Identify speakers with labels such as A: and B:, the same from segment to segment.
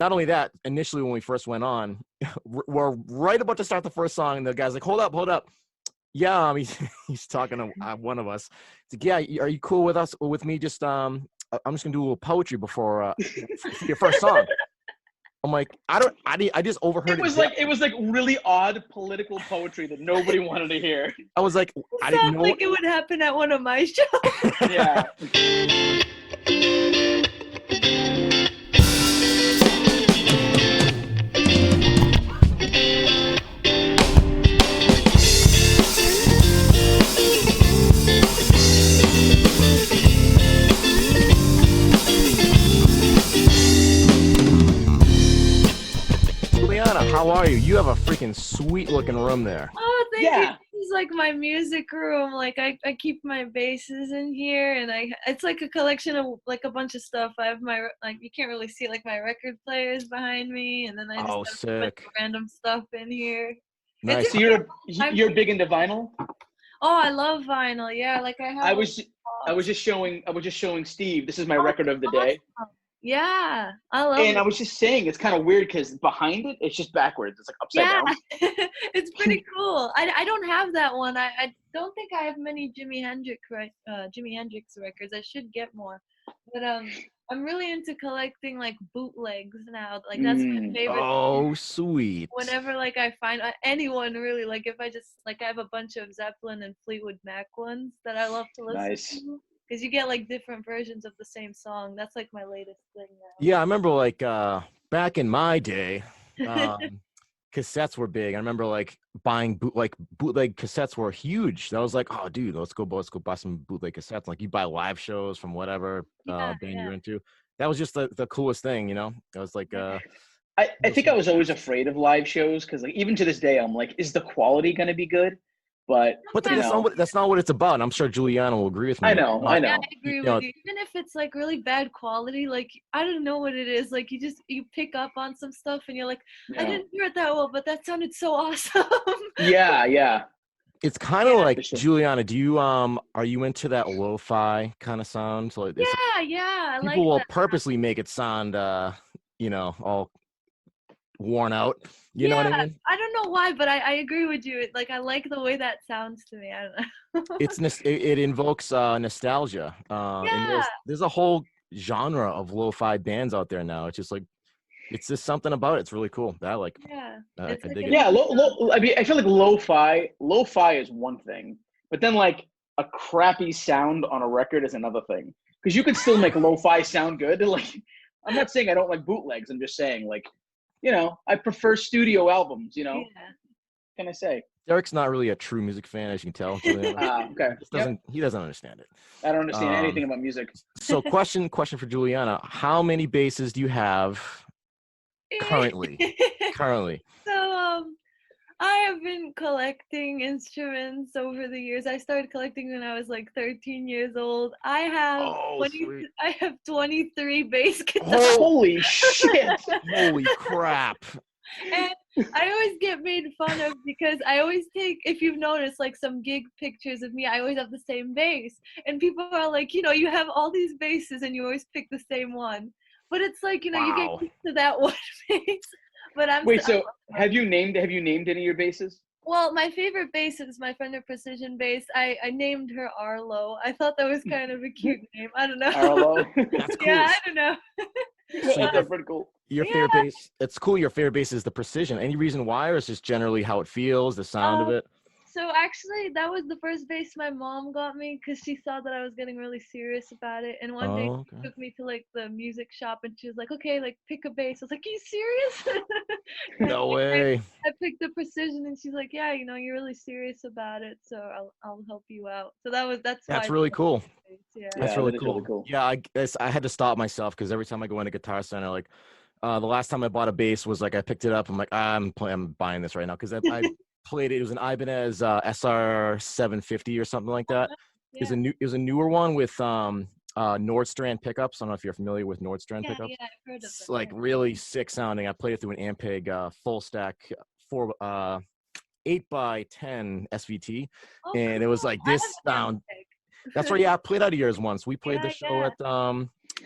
A: not only that, initially when we first went on, we're right about to start the first song, and the guy's like, hold up. Yeah, he's talking to one of us. He's like, yeah, are you cool with me? Just I'm just gonna do a little poetry before for your first song. I'm like, I just overheard it.
B: It was like really odd political poetry that nobody wanted to hear.
A: I was like, I didn't know.
C: Like it would happen at one of my shows.
B: Yeah.
A: Giuliana, how are you? You have a freaking sweet looking room there.
C: Oh, thank you. This is like my music room. Like I keep my basses in here, and it's like a collection of like a bunch of stuff. I have my, like, you can't really see like my record players behind me, and then I just have a bunch of random stuff in here.
A: Nice.
B: So you're big into vinyl?
C: Oh, I love vinyl. Yeah, like I have.
B: I was just showing Steve. This is my record of the day.
C: Yeah, I love it.
B: And I was just saying, it's kind of weird because behind it, it's just backwards. It's like upside down.
C: It's pretty cool. I don't have that one. I don't think I have many Jimi Hendrix records. I should get more. But I'm really into collecting like bootlegs now. Like that's my favorite.
A: Oh,
C: thing.
A: Sweet.
C: Whenever like I find anyone really, like if I just like I have a bunch of Zeppelin and Fleetwood Mac ones that I love to listen to. Because you get like different versions of the same song. That's like my latest thing now.
A: Yeah, I remember like back in my day, cassettes were big. I remember like buying bootleg cassettes were huge. I was like, oh dude, let's go buy some bootleg cassettes. Like you buy live shows from whatever band you're into. That was just the coolest thing, you know? I was like
B: I think I was always afraid of live shows because like even to this day I'm like, is the quality gonna be good? But
A: that's not what it's about. I'm sure Giuliana will agree with me.
B: I know.
C: Yeah, I agree with you. Even if it's like really bad quality, like I don't know what it is. Like you pick up on some stuff and you're like, I didn't hear it that well, but that sounded so awesome.
B: Yeah.
A: It's kind of like Giuliana. Do you are you into that lo-fi kind of sound? So
C: I like
A: people will purposely make it sound all worn out. You know what I mean?
C: I don't know why, but I agree with you. Like I like the way that sounds to me. I don't know.
A: It invokes nostalgia. And there's a whole genre of lo-fi bands out there now. It's just like it's just something about it. It's really cool. I like. I dig it.
B: Yeah, I mean, I feel like lo-fi is one thing, but then like a crappy sound on a record is another thing. Because you can still make lo-fi sound good. Like, I'm not saying I don't like bootlegs. I'm just saying like. I prefer studio albums, What can I say?
A: Derek's not really a true music fan, as you can tell.
B: Okay.
A: He doesn't understand it.
B: I don't understand anything about music.
A: So question for Giuliana. How many basses do you have currently?
C: So I have been collecting instruments over the years. I started collecting when I was like 13 years old. I have 23 bass guitars.
B: Holy shit.
A: Holy crap.
C: And I always get made fun of because I always take, if you've noticed, like some gig pictures of me, I always have the same bass. And people are like, you have all these basses and you always pick the same one. But it's like, you get used to that one bass. But
B: have you named any of your basses?
C: Well, my favorite bass is my Fender Precision bass. I named her Arlo. I thought that was kind of a cute name. I don't know.
B: Arlo?
A: That's cool.
C: Yeah, I don't know.
B: That's pretty cool.
A: Your favorite bass, it's cool. Your favorite bass is the Precision. Any reason why, or is just generally how it feels, the sound of it?
C: So actually, that was the first bass my mom got me because she saw that I was getting really serious about it. And one day she took me to like the music shop and she was like, okay, like pick a bass. I was like, are you serious?
A: No way.
C: I picked the Precision and she's like, yeah, you're really serious about it. So I'll help you out. So that's
A: really cool.
C: Yeah.
A: That's really cool. Yeah, I guess I had to stop myself because every time I go into Guitar Center, like the last time I bought a bass was like I picked it up. I'm like, I'm buying this right now because I played it. It was an Ibanez SR 750 or something like that. Yeah. It was a newer one with Nordstrand pickups. I don't know if you're familiar with Nordstrand pickups.
C: Yeah, I've heard of
A: it's like really sick sounding. I played it through an Ampeg full stack 8x10 SVT, and it was like this sound. That's right. Yeah, I played out of yours once. We played the show at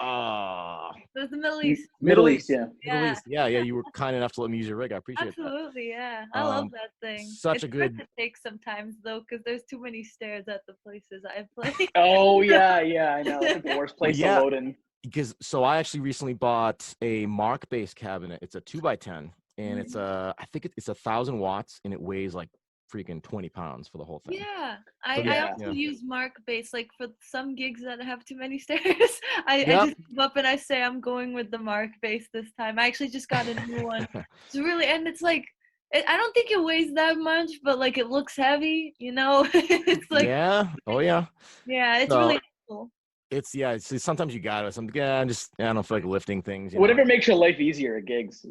C: It was the Middle East.
B: Middle East, yeah.
A: Middle
C: Yeah,
A: East. Yeah, yeah. You were kind enough to let me use your rig. I appreciate that.
C: absolutely. Yeah, I love
A: Um,
C: that thing.
A: such
C: It's
A: a
C: hard
A: good.
C: to take sometimes though, because there's too many stairs at the places I play.
B: Oh yeah, I know. That's like the worst
A: Well,
B: place to
A: yeah,
B: load in.
A: because so I actually recently bought a Mark based cabinet. It's a 2x10, and it's
C: Mhm.
A: a I think it's 1,000 watts, and it weighs like freaking 20 pounds for the whole thing.
C: Yeah,
A: So
C: I
A: this,
B: Yeah.
C: also
A: yeah,
C: use mark base like for some gigs that have too many stairs. I
A: yep.
C: just give up and I say I'm going with the mark base this time. I actually just got a new one. It's really and it's like I don't think it weighs that much, but like it looks heavy, you know. It's like
A: Yeah. Oh yeah.
C: yeah, it's
A: So
C: really cool.
A: it's yeah. It's sometimes you got it. Yeah. I don't feel like lifting things. You know.
B: Whatever makes your life easier at gigs.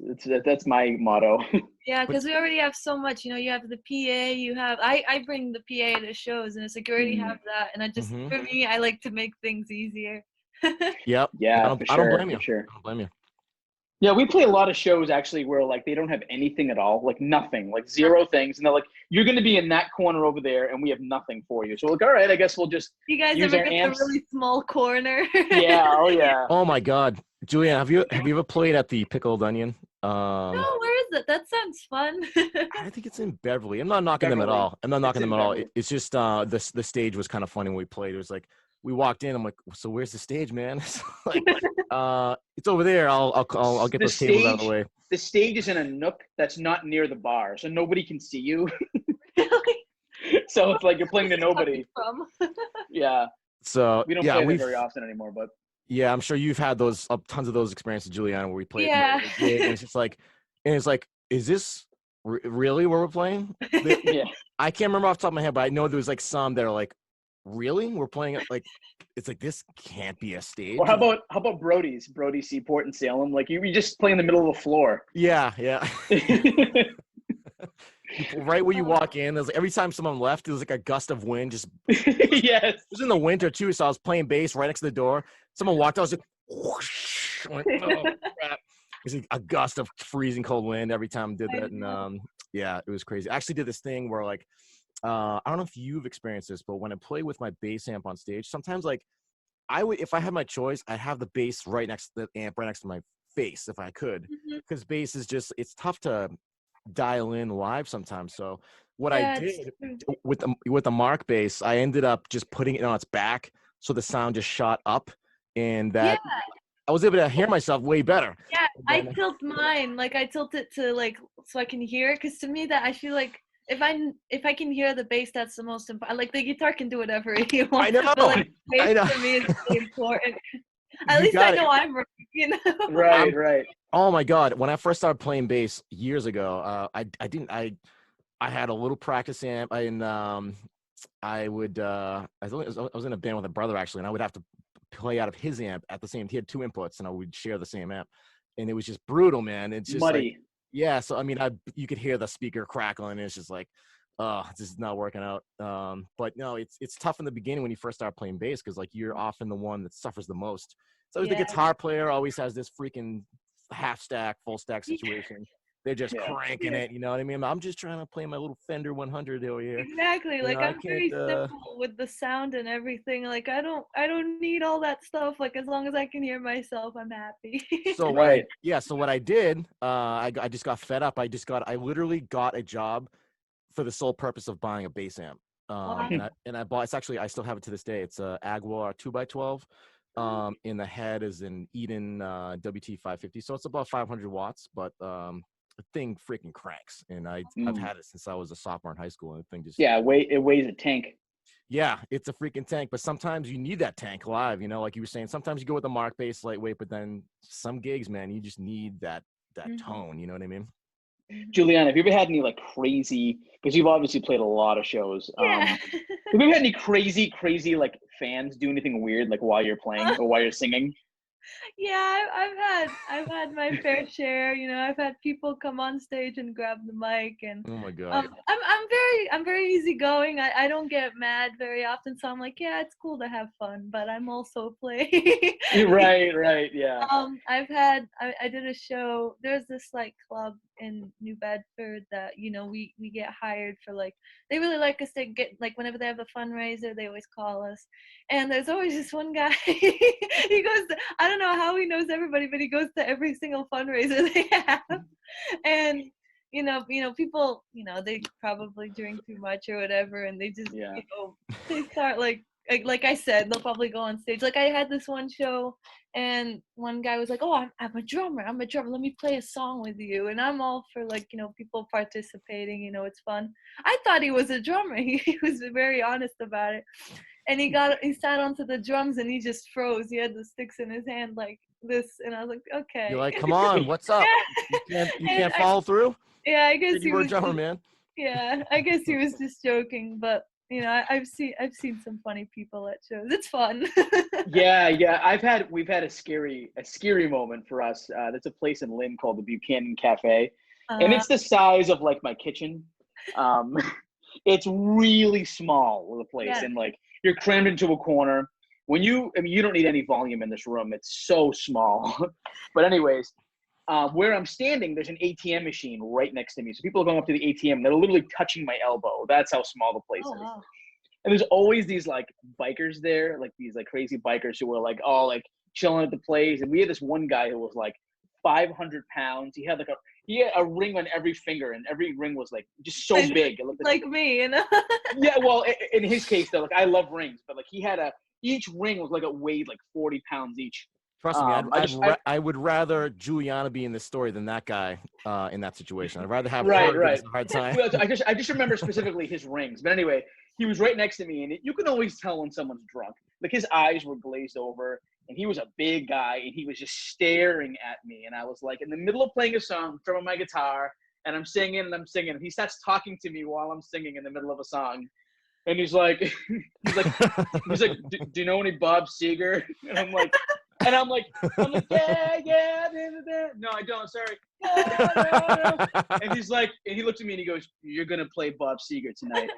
B: That's my motto.
C: Yeah,
A: But
C: because we already have so much. You have the PA. You have I bring the PA to shows, and it's like you already
B: Mm,
C: have that. And I just
A: mm-hmm.
C: for me, I like to make things easier.
A: Yep.
B: yeah, for
A: I don't
B: sure,
A: blame you.
B: for sure.
A: I don't blame you.
B: Yeah, we play a lot of shows actually where like they don't have anything at all, like nothing, like zero things, and they're like, "You're going to be in that corner over there, and we have nothing for you." So we're like, all right, I guess we'll just
C: You guys
B: use
C: ever
B: our
C: get the
B: amps.
C: really small corner?
B: Yeah, oh yeah.
A: Oh my God, Julian, have you ever played at the Pickled Onion?
C: No, where is it? That sounds fun.
A: I think it's in Beverly. I'm not knocking them at
B: Beverly.
A: all. I'm not
B: It's
A: knocking
B: in
A: them at all.
B: Beverly.
A: It's just the stage was kind of funny when we played. It was like we walked in. I'm like, so where's the stage, man? It's like, it's over there. I'll get
B: The
A: those tables out of the
B: stage,
A: way.
B: the stage is in a nook that's not near the bar, so nobody can see you.
C: Really?
B: So it's like you're playing to
C: Where are you coming
B: nobody.
C: from?
B: Yeah,
A: So
B: we don't
A: yeah,
B: play there very often anymore, but
A: yeah, I'm sure you've had those tons of those experiences, Giuliana, where we played
C: Yeah.
A: a gig, and it's just like, is this really where we're playing?
B: yeah.
A: I can't remember off the top of my head, but I know there was like some that are like, really? We're playing it like it's like this can't be a
B: Or
A: stage.
B: how about Brody Seaport in Salem? Like you just play in the middle of the floor.
A: Yeah, yeah. Right where you
C: Oh,
A: walk in, there's like every time someone left, there was like a gust of wind. Just
B: Yes.
A: it was in the winter too, so I was playing bass right next to the door. Someone walked out, I was like, whoosh. I'm like, oh crap. It's like a gust of freezing cold wind every time I did
C: I
A: that, and
C: know.
A: yeah, it was crazy. I actually did this thing where like I don't know if you've experienced this, but when I play with my bass amp on stage, sometimes like I would, if I had my choice, I'd have the bass right next to the amp, right next to my face if I could,
C: Mhm.
A: because bass is just it's tough to dial in live sometimes. So what I
C: Yeah, it's
A: did
C: true.
A: with the Mark bass, I ended up just putting it on its back, so the sound just shot up, and
C: Yeah,
A: that I was able to hear myself way better.
C: yeah.
A: And
C: I
A: then,
C: tilt mine, like I tilt it to like so I can hear it, because to me that I feel like if I can hear the bass, that's the most important. Like the guitar can do whatever you
A: I
C: want,
A: know,
C: but like bass
A: I know,
C: for me is really important. At
A: you
C: least I
A: got it.
C: know I'm right,
B: Right,
A: I'm
B: right.
A: Oh my God! When I first started playing bass years ago, I didn't I had a little practice amp, and I would I was in a band with a brother actually, and I would have to play out of his amp at the same. He had two inputs, and I would share the same amp, and it was just brutal, man. It's just like
B: Muddy.
A: yeah. So I mean, you could hear the speaker crackling. And it's just like oh, this is not working out. But no, it's tough in the beginning when you first start playing bass because like you're often the one that suffers the most. So the
C: Yeah.
A: guitar player always has this freaking half stack, full stack situation. They're just
B: Yeah.
A: cranking it, you know what I mean? I'm just trying to play my little Fender 100 over here.
C: Exactly.
A: You
C: Like
A: know, I
C: I'm
A: can't.
C: very simple with the sound and everything. Like I don't need all that stuff. Like as long as I can hear myself, I'm happy.
B: Right.
A: So what I did, I just got fed up. I literally got a job for the sole purpose of buying a bass amp.
C: Wow.
A: And I bought. It's actually I still have it to this day. It's a Agwar 2x12. And the head is an Eden WT 550. So it's about 500 watts, but the thing freaking cranks. And I've
B: Mm.
A: had it since I was a sophomore in high school. And the thing just
B: Yeah, it weighs a tank.
A: yeah, it's a freaking tank. But sometimes you need that tank live. You know, like you were saying. Sometimes you go with the Mark bass lightweight, but then some gigs, man, you just need that
C: Mhm.
A: tone. You know what I mean?
C: Mhm.
B: Giuliana, have you ever had any like crazy? Because you've obviously played a lot of shows.
C: Yeah.
B: Have you ever had any crazy like fans do anything weird like while you're playing or while you're singing?
C: Yeah, I've had my fair share. I've had people come on stage and grab the mic, and
A: Oh my god.
C: I'm very easygoing. I don't get mad very often, so I'm like, yeah, it's cool to have fun, but I'm also playing.
B: Right, yeah.
C: I did a show. There's this like club in New Bedford that we get hired for, like they really like us to get, like, whenever they have a fundraiser they always call us, and there's always this one guy. He goes, I don't know how he knows everybody, but he goes to every single fundraiser they have. And people, they probably drink too much or whatever, and they just,
B: Yeah.
C: they start like I said, they'll probably go on stage. Like I had this one show, and one guy was like, "Oh, I'm a drummer. I'm a drummer. Let me play a song with you." And I'm all for people participating. It's fun. I thought he was a drummer. He was very honest about it. And he sat onto the drums and he just froze. He had the sticks in his hand like this, and I was like, okay.
A: You're like, come on, what's up?
C: Yeah.
A: You can't follow through?
C: Yeah, I guess
A: You were a drummer, man.
C: Yeah, I guess he was just joking, but I've seen some funny people at shows. It's fun.
B: Yeah. We've had a scary moment for us. There's a place in Lynn called the Buchanan Cafe, and it's the size of like my kitchen. It's really small, the place,
C: Yeah.
B: and like you're crammed into a corner. You don't need any volume in this room. It's so small. But anyways, where I'm standing, there's an ATM machine right next to me. So people are going up to the ATM. They're literally touching my elbow. That's how small the place is.
C: Wow.
B: And there's always these like bikers there, like these like crazy bikers who were like all like chilling at the place. And we had this one guy who was like 500 pounds. He had a ring on every finger, and every ring was like just so big. It looked
C: like me,
B: Yeah, well, in his case though, like I love rings, but like each ring was like it weighed like 40 pounds each.
A: Trust me, I would rather Giuliana be in this story than that guy in that situation. I'd rather have her give us a hard time.
B: Well, I just remember specifically his rings. But anyway, he was right next to me, and you can always tell when someone's drunk. Like his eyes were glazed over, and he was a big guy, and he was just staring at me. And I was like in the middle of playing a song, strumming my guitar, and I'm singing. And he starts talking to me while I'm singing in the middle of a song. And he's like, do you know any Bob Seger? And I'm like, yeah. No, I don't. Sorry. No. And he's like, and he looks at me and he goes, "You're gonna play Bob Seger tonight."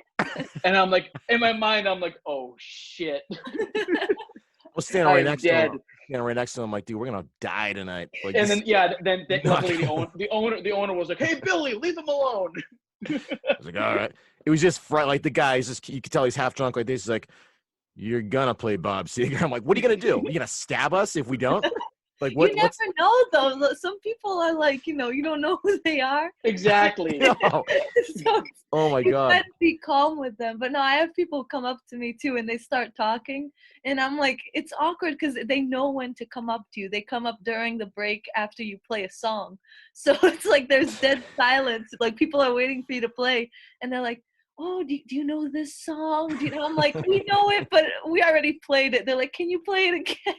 B: And I'm like, in my mind, I'm like, "Oh shit."
A: We'll stand right next to him. Right next to him, like, dude, we're gonna die tonight. Like,
B: and then luckily the owner was like, "Hey, Billy, leave him alone."
A: I was like, all right. It was just like the guy. You could tell he's half drunk like this. He's like, "You're gonna play Bob Seger." I'm like, "What are you gonna do? You gonna stab us if we don't?" Like, what?
C: You never know, though. Some people are like, you don't know who they are.
B: Exactly.
A: No.
C: So
A: Oh my God.
C: try to be calm with them. But no, I have people come up to me too, and they start talking, and I'm like, it's awkward because they know when to come up to you. They come up during the break after you play a song, so it's like there's dead silence. Like people are waiting for you to play, and they're like, "Oh, do you know this song? I'm like, "We know it, but we already played it." They're like, "Can you play it again?"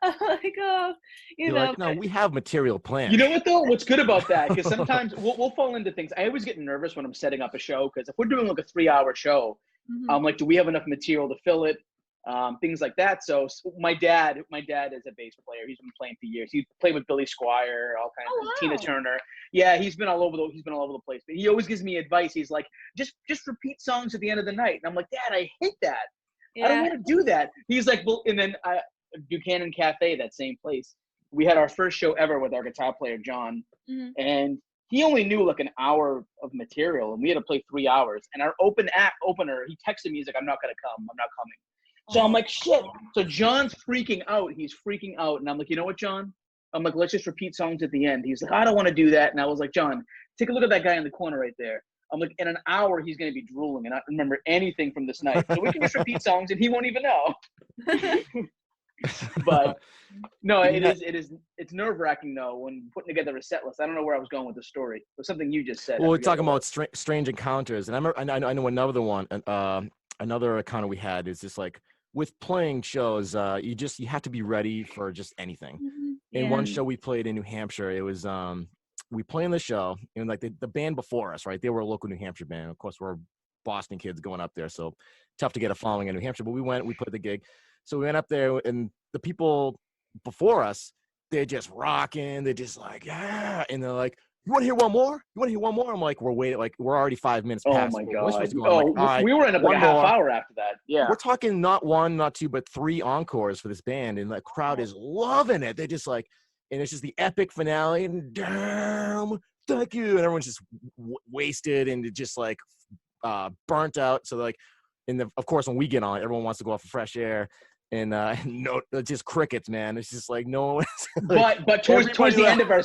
C: I'm like, "Oh,
A: You're like, no, we have material plans."
B: You know what though? What's good about that? Because sometimes we'll fall into things. I always get nervous when I'm setting up a show, because if we're doing like a 3-hour show, I'm like, do we have enough material to fill it? Things like that. So my dad is a bass player. He's been playing for years. He played with Billy Squier, all kinds of Tina Turner. Yeah, he's been all over the place. But he always gives me advice. He's like, just repeat songs at the end of the night. And I'm like, Dad, I hate that. Yeah. I don't want to do that. He's like, well, and then Buchanan Cafe, that same place, we had our first show ever with our guitar player John, and he only knew like an hour of material, and we had to play 3 hours. And our opener, he texted me, he's like, I'm not gonna come, I'm not coming. So I'm like, shit. So John's freaking out. He's freaking out, and I'm like, you know what, John? I'm like, let's just repeat songs at the end. He's like, I don't want to do that. And I was like, John, take a look at that guy in the corner right there. I'm like, in an hour he's gonna be drooling and not remember anything from this night. So we can just repeat songs, and he won't even know. But no, it's nerve-wracking though when putting together a set list. I don't know where I was going with the story. It was something you just said.
A: Well, we're talking about strange encounters, and I know another one. Another encounter we had is just like with playing shows. You have to be ready for just anything. In one show we played in New Hampshire, it was we playing the show, and like the band before us, right? They were a local New Hampshire band. Of course, we're Boston kids going up there, so tough to get a following in New Hampshire. But we played the gig. So we went up there, and the people before us, they're just rocking. They're just like, yeah. And they're like, you want to hear one more? You want to hear one more? I'm like, we're waiting. Like, we're already 5 minutes past.
B: Oh, my God. We were in like a half hour after that. Yeah.
A: We're talking not one, not two, but 3 encores for this band. And the crowd is loving it. They're just like, and it's just the epic finale. And damn, thank you. And everyone's just wasted and just like burnt out. So like, of course, when we get on, everyone wants to go off for fresh air. and no, just crickets, man. It's just like no one. Like,
B: But towards the end
A: left.
B: of our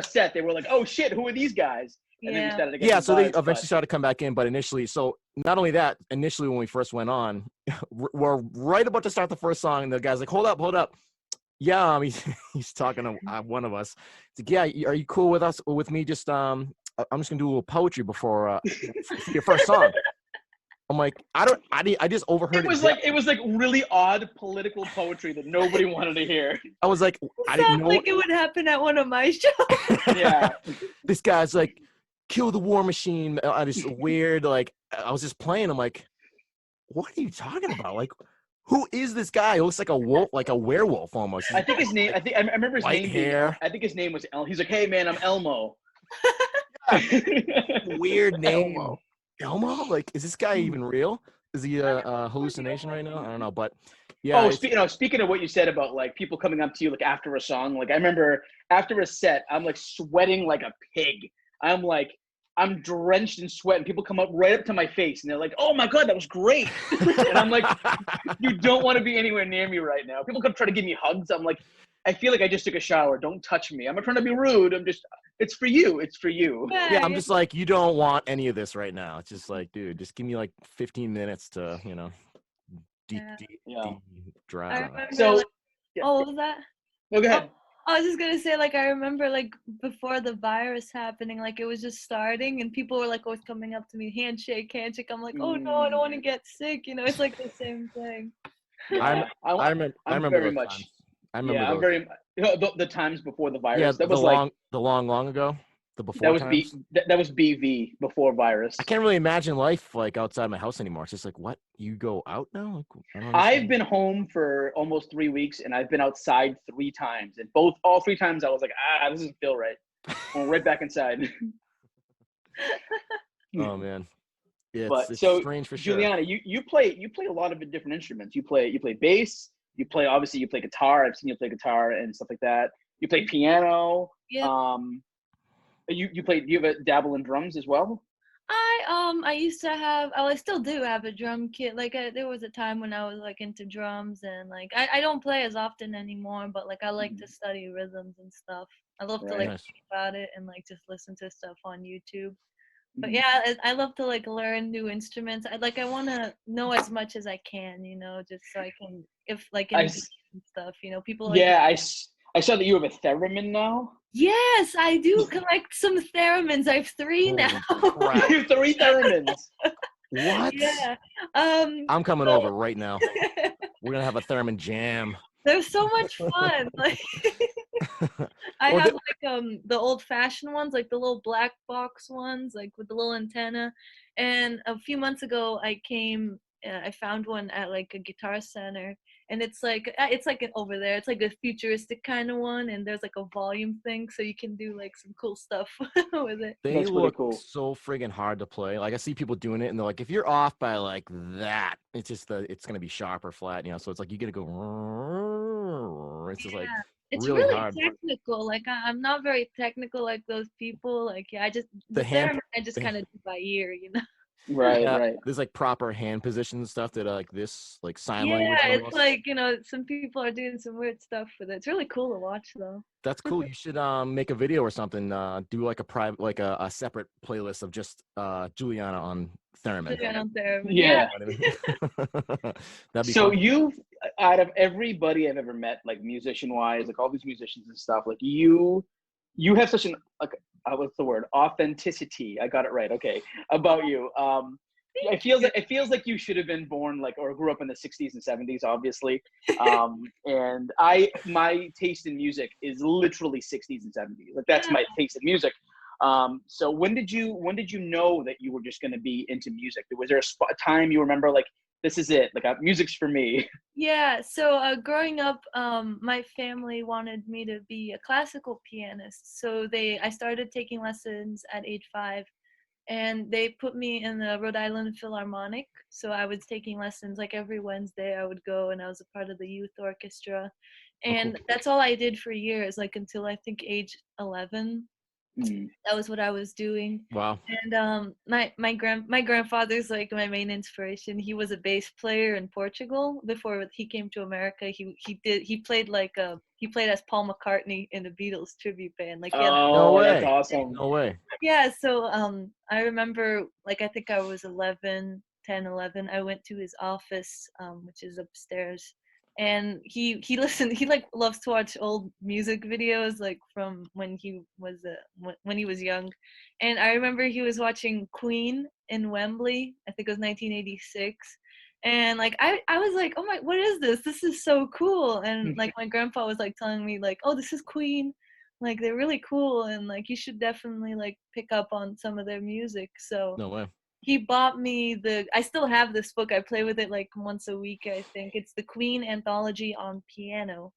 B: set, they were like, "Oh shit, who are these guys?" And then we
C: Yeah.
B: started to get
A: Yeah,
B: some
A: so they
B: buzz,
A: eventually started to come back in, but initially, so not only that, initially when we first went on, we're right about to start the first song, and the guy's like, "Hold up." Yeah, he's talking to one of us. He's like, "Yeah, are you cool with us, with me? Just I'm just gonna do a little poetry before for your first song." I'm like, I just overheard it.
B: it was like really odd political poetry that nobody wanted to hear.
A: I was like, I didn't
C: Sounds
A: know.
C: like it would happen at one of my shows.
B: Yeah.
A: This guy's like, kill the war machine. I just weird, like, I was just playing. I'm like, what are you talking about? Like, who is this guy? He looks like a wolf, like a werewolf almost.
B: I think his name. I remember his
A: White
B: name
A: hair.
B: being. I think his name was El. He's like, "Hey man, I'm Elmo."
A: Weird name.
B: Elmo.
A: Elmo? Like, is this guy even real? Is he a hallucination right now? I don't know, but yeah.
B: Oh, speaking of what you said about like people coming up to you like after a song, like I remember after a set, I'm like sweating like a pig. I'm drenched in sweat, and people come up right up to my face, and they're like, "Oh my god, that was great!" And I'm like, "You don't want to be anywhere near me right now." People come try to give me hugs. I'm like, I feel like I just took a shower. Don't touch me. I'm not trying to be rude. It's for you. It's for you.
A: Yeah, I'm just like, you don't want any of this right now. It's just like, dude, just give me like 15 minutes to, deep drive.
B: So,
C: Oh, what was that?
B: No, go ahead.
C: I was just gonna say, like, I remember, like, before the virus happening, like, it was just starting, and people were, like, always coming up to me, handshake. I'm like, oh, no, I don't want to get sick, It's, like, the same thing.
B: Yeah.
A: I remember those times. I remember
B: I'm
A: those.
B: very the times before the virus.
A: Yeah,
B: that was like
A: the long ago, the before times.
B: That was BV, before virus.
A: I can't really imagine life like outside my house anymore. It's just like, what, you go out now? Like, I don't
B: I've been home for almost 3 weeks, and I've been outside 3 times, and all 3 times I was like, this doesn't feel right. I'm right back inside.
A: Oh man, yeah, it's
B: so
A: strange for sure.
B: Giuliana, you play a lot of different instruments. You play bass. You play guitar. I've seen you play guitar and stuff like that. You play piano.
C: Yeah.
B: Do you have a dabble in drums as well?
C: I used to have, I still do have a drum kit. Like there was a time when I was like into drums, and like I don't play as often anymore, but like I like to study rhythms and stuff. I love to like read about it and like just listen to stuff on YouTube. But yeah, I love to like learn new instruments. I want to know as much as I can, just so I can, if like in stuff, people like.
B: Yeah, I saw that you have a theremin now.
C: Yes, I do collect some theremins. I have 3 now.
B: You have 3 theremins.
A: What?
C: Yeah.
A: I'm coming over right now. We're gonna have a theremin jam.
C: They're so much fun. Like I have like the old-fashioned ones, like the little black box ones, like with the little antenna. And a few months ago, I found one at like a Guitar Center, and it's like over there. It's like a futuristic kind of one, and there's like a volume thing, so you can do like some cool stuff with it.
A: They look so friggin' hard to play. Like I see people doing it, and they're like, if you're off by like that, it's just it's gonna be sharp or flat, So it's like you gotta go. It's just like
C: it's
A: really hard.
C: Technical. Like I'm not very technical like those people. Like I just I just kind of do by ear,
B: Right.
A: There's like proper hand position and stuff that are like this, like sign language.
C: Yeah, it's like some people are doing some weird stuff with it. It's really cool to watch, though.
A: That's cool. You should make a video or something. Do like a private, like a separate playlist of just Giuliana on theremin.
B: Yeah.
A: That'd be
B: so
A: fun.
B: You've, out of everybody I've ever met, like musician-wise, like all these musicians and stuff, like you have such an what's the word? Authenticity. I got it right. Okay, about you. It feels like you should have been born like or grew up in the 60s and 70s, obviously. And my taste in music is literally 60s and 70s. Like that's my taste in music. So when did you know that you were just going to be into music? Was there a time you remember like this is it? Like music's for me.
C: Yeah. So growing up, my family wanted me to be a classical pianist. So I started taking lessons at age 5. And they put me in the Rhode Island Philharmonic. So I was taking lessons like every Wednesday. I would go, and I was a part of the youth orchestra. And that's all I did for years, like until I think age 11.
B: Mm.
C: That was what I was doing.
A: Wow.
C: And my grandfather's like my main inspiration. He was a bass player in Portugal before he came to America. He played he played as Paul McCartney in the Beatles tribute band. Like he had
A: No
B: Oh, that's
A: way.
B: awesome.
A: No way.
C: yeah, so I remember like I think I was 11, 10, 11. I went to his office, which is upstairs, and he listened. He like loves to watch old music videos like from when he was young, and I remember he was watching Queen in Wembley. I think it was 1986. And like I was like, oh my, what is this? This is so cool. And like my grandpa was like telling me like, oh, this is Queen, like they're really cool, and like you should definitely like pick up on some of their music. So
A: No way.
C: he bought me I still have this book. I play with it like once a week, I think. It's the Queen anthology on piano.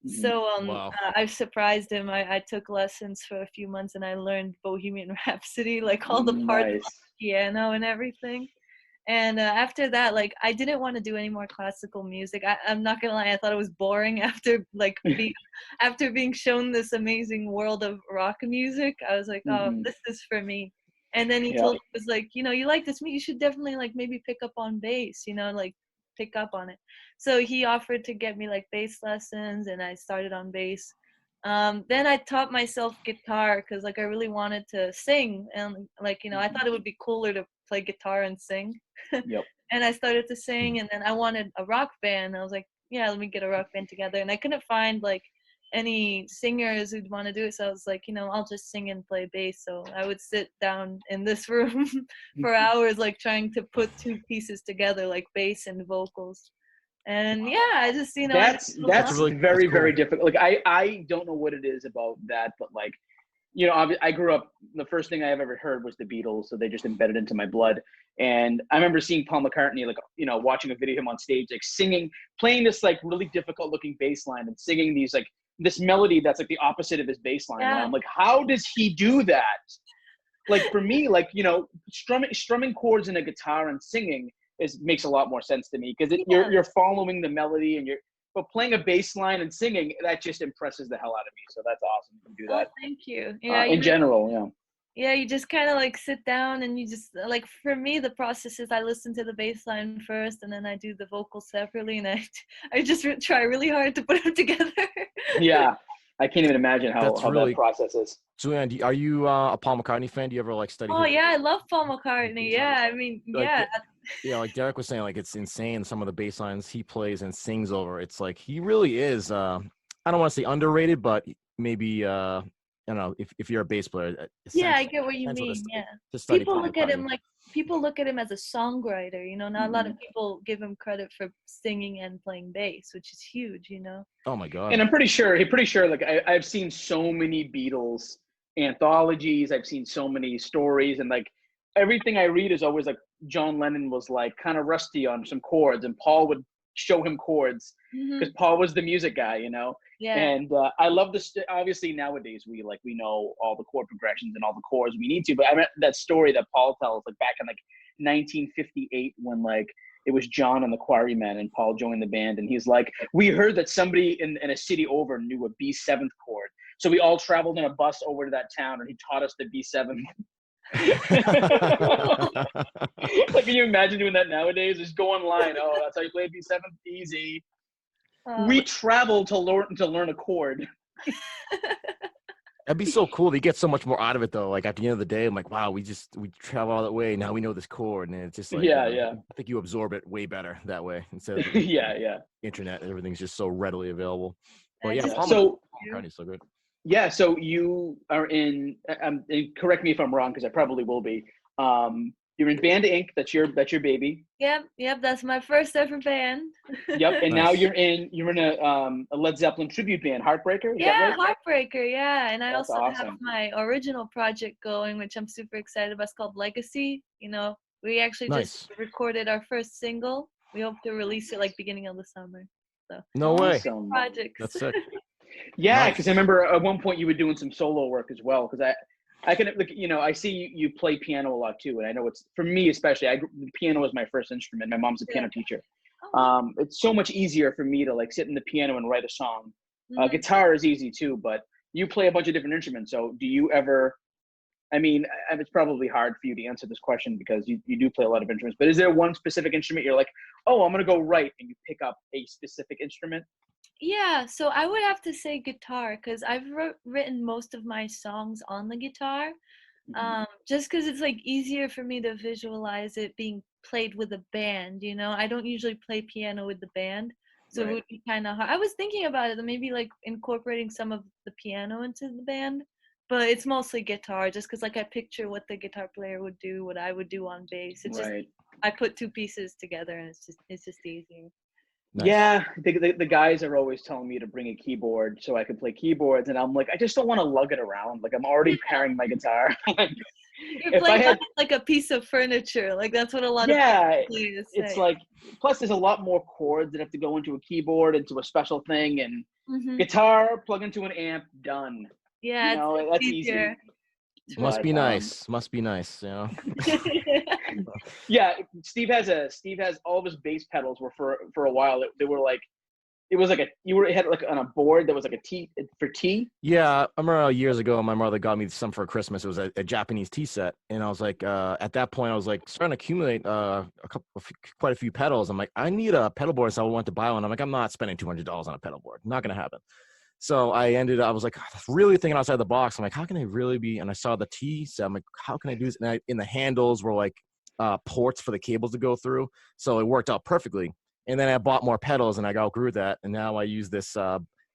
B: Mhm.
C: So
A: Wow.
C: I surprised him. I took lessons for a few months and I learned Bohemian Rhapsody, like all the parts on
B: Nice.
C: the piano and everything. And after that, like I didn't want to do any more classical music. I'm not gonna lie, I thought it was boring after after being shown this amazing world of rock music. I was like, oh,
B: Mhm.
C: this is for me. And then he
B: Yeah.
C: told me, was like, you know, you like this music, you should definitely like maybe pick up on bass, you know, like pick up on it. So he offered to get me like bass lessons, and I started on bass. Then I taught myself guitar because like I really wanted to sing, and like you know I thought it would be cooler to play guitar and sing.
B: Yep.
C: And I started to sing, and then I wanted a rock band. I was like, yeah, let me get a rock band together. And I couldn't find like any singers who'd want to do it. So I was like, you know, I'll just sing and play bass. So I would sit down in this room for hours, like trying to put two pieces together, like bass and vocals. And yeah, I just, you know, I just
A: That's
B: That's
A: really that's
B: very,
A: cool.
B: very difficult. Like I don't know what it is about that, but like, you know, I grew up, the first thing I've ever heard was the Beatles, so they just embedded into my blood. And I remember seeing Paul McCartney, like, you know, watching a video of him on stage, like singing, playing this like really difficult looking bass line and singing these like this melody that's like the opposite of his bass line. And
C: yeah,
B: I'm like, how does he do that? Like for me, like, you know, strumming chords in a guitar and singing makes a lot more sense to me, because
C: yeah.
B: you're following the melody, and but playing a bass line and singing, that just impresses the hell out of me. So that's awesome you can do
C: Oh,
B: that.
C: thank you. Yeah,
B: In general, yeah.
C: yeah, you just kind of like sit down and you just like, for me the process is I listen to the bass line first and then I do the vocals separately, and I just try really hard to put them together.
B: Yeah, I can't even imagine
A: That's
B: how that
A: really.
B: process is.
A: Juliana, are you a Paul McCartney fan? Do you ever like study
C: Oh
A: his?
C: yeah, I love Paul McCartney. Yeah, I mean,
A: Like,
C: yeah,
A: yeah, like Derek was saying, like it's insane some of the bass lines he plays and sings over. It's like he really is. I don't want to say underrated, but maybe I don't know, if you're a bass player,
C: yeah, I
A: essential,
C: get what you
A: essential
C: mean. Yeah,
A: to study
C: people
A: Paul
C: look at him
A: McCartney.
C: like people look at him as a songwriter. You know, not a lot of
B: Mhm.
C: people give him credit for singing and playing bass, which is huge. You know.
A: Oh my
B: And
A: God.
B: I'm pretty sure, like I've seen so many Beatles anthologies. I've seen so many stories, and like everything I read is always like John Lennon was like kind of rusty on some chords, and Paul would show him chords
C: Hmm.
B: because Paul was the music guy, you know.
C: Yeah.
B: And I love this. Obviously, nowadays we know all the chord progressions and all the chords we need to. But I mean that story that Paul tells, like back in like 1958, when like it was John and the Quarrymen, and Paul joined the band, and he's like, we heard that somebody in a city over knew a B7th chord, so we all traveled in a bus over to that town, and he taught us the B7. Like, can you imagine doing that nowadays? Just go online. Oh, that's how you play B7th. Easy.
C: Oh,
B: We traveled to learn a chord.
A: That'd be so cool. They get so much more out of it though. Like at the end of the day, I'm like, wow, we travel all that way. Now we know this chord, and it's just like,
B: Yeah, yeah,
A: I think you absorb it way better that way instead of
B: yeah, yeah,
A: internet. Everything's just so readily available. But
C: I
A: yeah,
C: just
B: yeah.
A: Paul
B: So
A: McCartney's so good.
B: yeah, so you are in. And correct me if I'm wrong, because I probably will be. You're in Band Inc. That's your baby.
C: Yep, that's my first ever band.
B: Yep. And now
A: Nice.
B: you're in a Led Zeppelin tribute band, Heartbreaker. Is that
C: Yeah,
B: right?
C: Heartbreaker, yeah. And I
B: That's
C: also have
B: awesome.
C: my original project going, which I'm super excited about. It's called Legacy. You know, we actually just
A: Nice.
C: recorded our first single. We hope to release it like beginning of the summer. So
A: No way.
B: Awesome.
C: projects.
A: That's sick.
B: Yeah, because I
A: Nice.
B: remember at one point you were doing some solo work as well. Because I can, like, you know, I see you play piano a lot too, and I know it's, for me especially. The piano was my first instrument. My mom's a
C: Yeah.
B: piano teacher.
C: Oh,
B: It's so much easier for me to like sit in the piano and write a song.
C: mhm.
B: Guitar is easy too, but you play a bunch of different instruments. So do you ever I mean, it's probably hard for you to answer this question because you do play a lot of instruments, but is there one specific instrument you're like, oh, I'm going to go right, and you pick up a specific instrument?
C: Yeah, so I would have to say guitar because I've written most of my songs on the guitar.
B: Mhm.
C: Just because it's like easier for me to visualize it being played with a band, you know? I don't usually play piano with the band, so it
B: Right.
C: would be kind of hard. I was thinking about it, maybe like incorporating some of the piano into the band, but it's mostly guitar just because like I picture what the guitar player would do, what I would do on bass. It's just
B: Right.
C: I put two pieces together and it's just easier.
A: Nice.
B: Yeah, the guys are always telling me to bring a keyboard so I can play keyboards, and I'm like, I just don't want to lug it around. Like I'm already carrying my guitar. Like,
C: You're
B: if I
C: playing
B: had,
C: like a piece of furniture. Like that's what a lot of
B: yeah,
C: players
B: it's
C: say.
B: like, plus there's a lot more chords that have to go into a keyboard, into a special thing, and
C: Hmm.
B: guitar, plug into an amp, done. You
C: Yeah,
B: know,
C: it's
B: that's
C: easier.
B: easy.
C: It's
A: Must
C: really
A: be
B: But
A: nice. Must be nice. You know.
B: yeah, Steve has all of his bass pedals were for a while. They were like, it was like it had like on a board that was like a T for T.
A: Yeah, I remember years ago, my mother got me some for Christmas. It was a Japanese tea set, and I was like, at that point, I was like starting to accumulate quite a few pedals. I'm like, I need a pedal board, so I went to buy one. I'm like, I'm not spending $200 on a pedal board. Not gonna happen. So I was like really thinking outside the box. I'm like, how can I really be? And I saw the tea set. I'm like, how can I do this? And in the handles were like ports for the cables to go through, so it worked out perfectly. And then I bought more pedals, and I outgrew that. And now I use this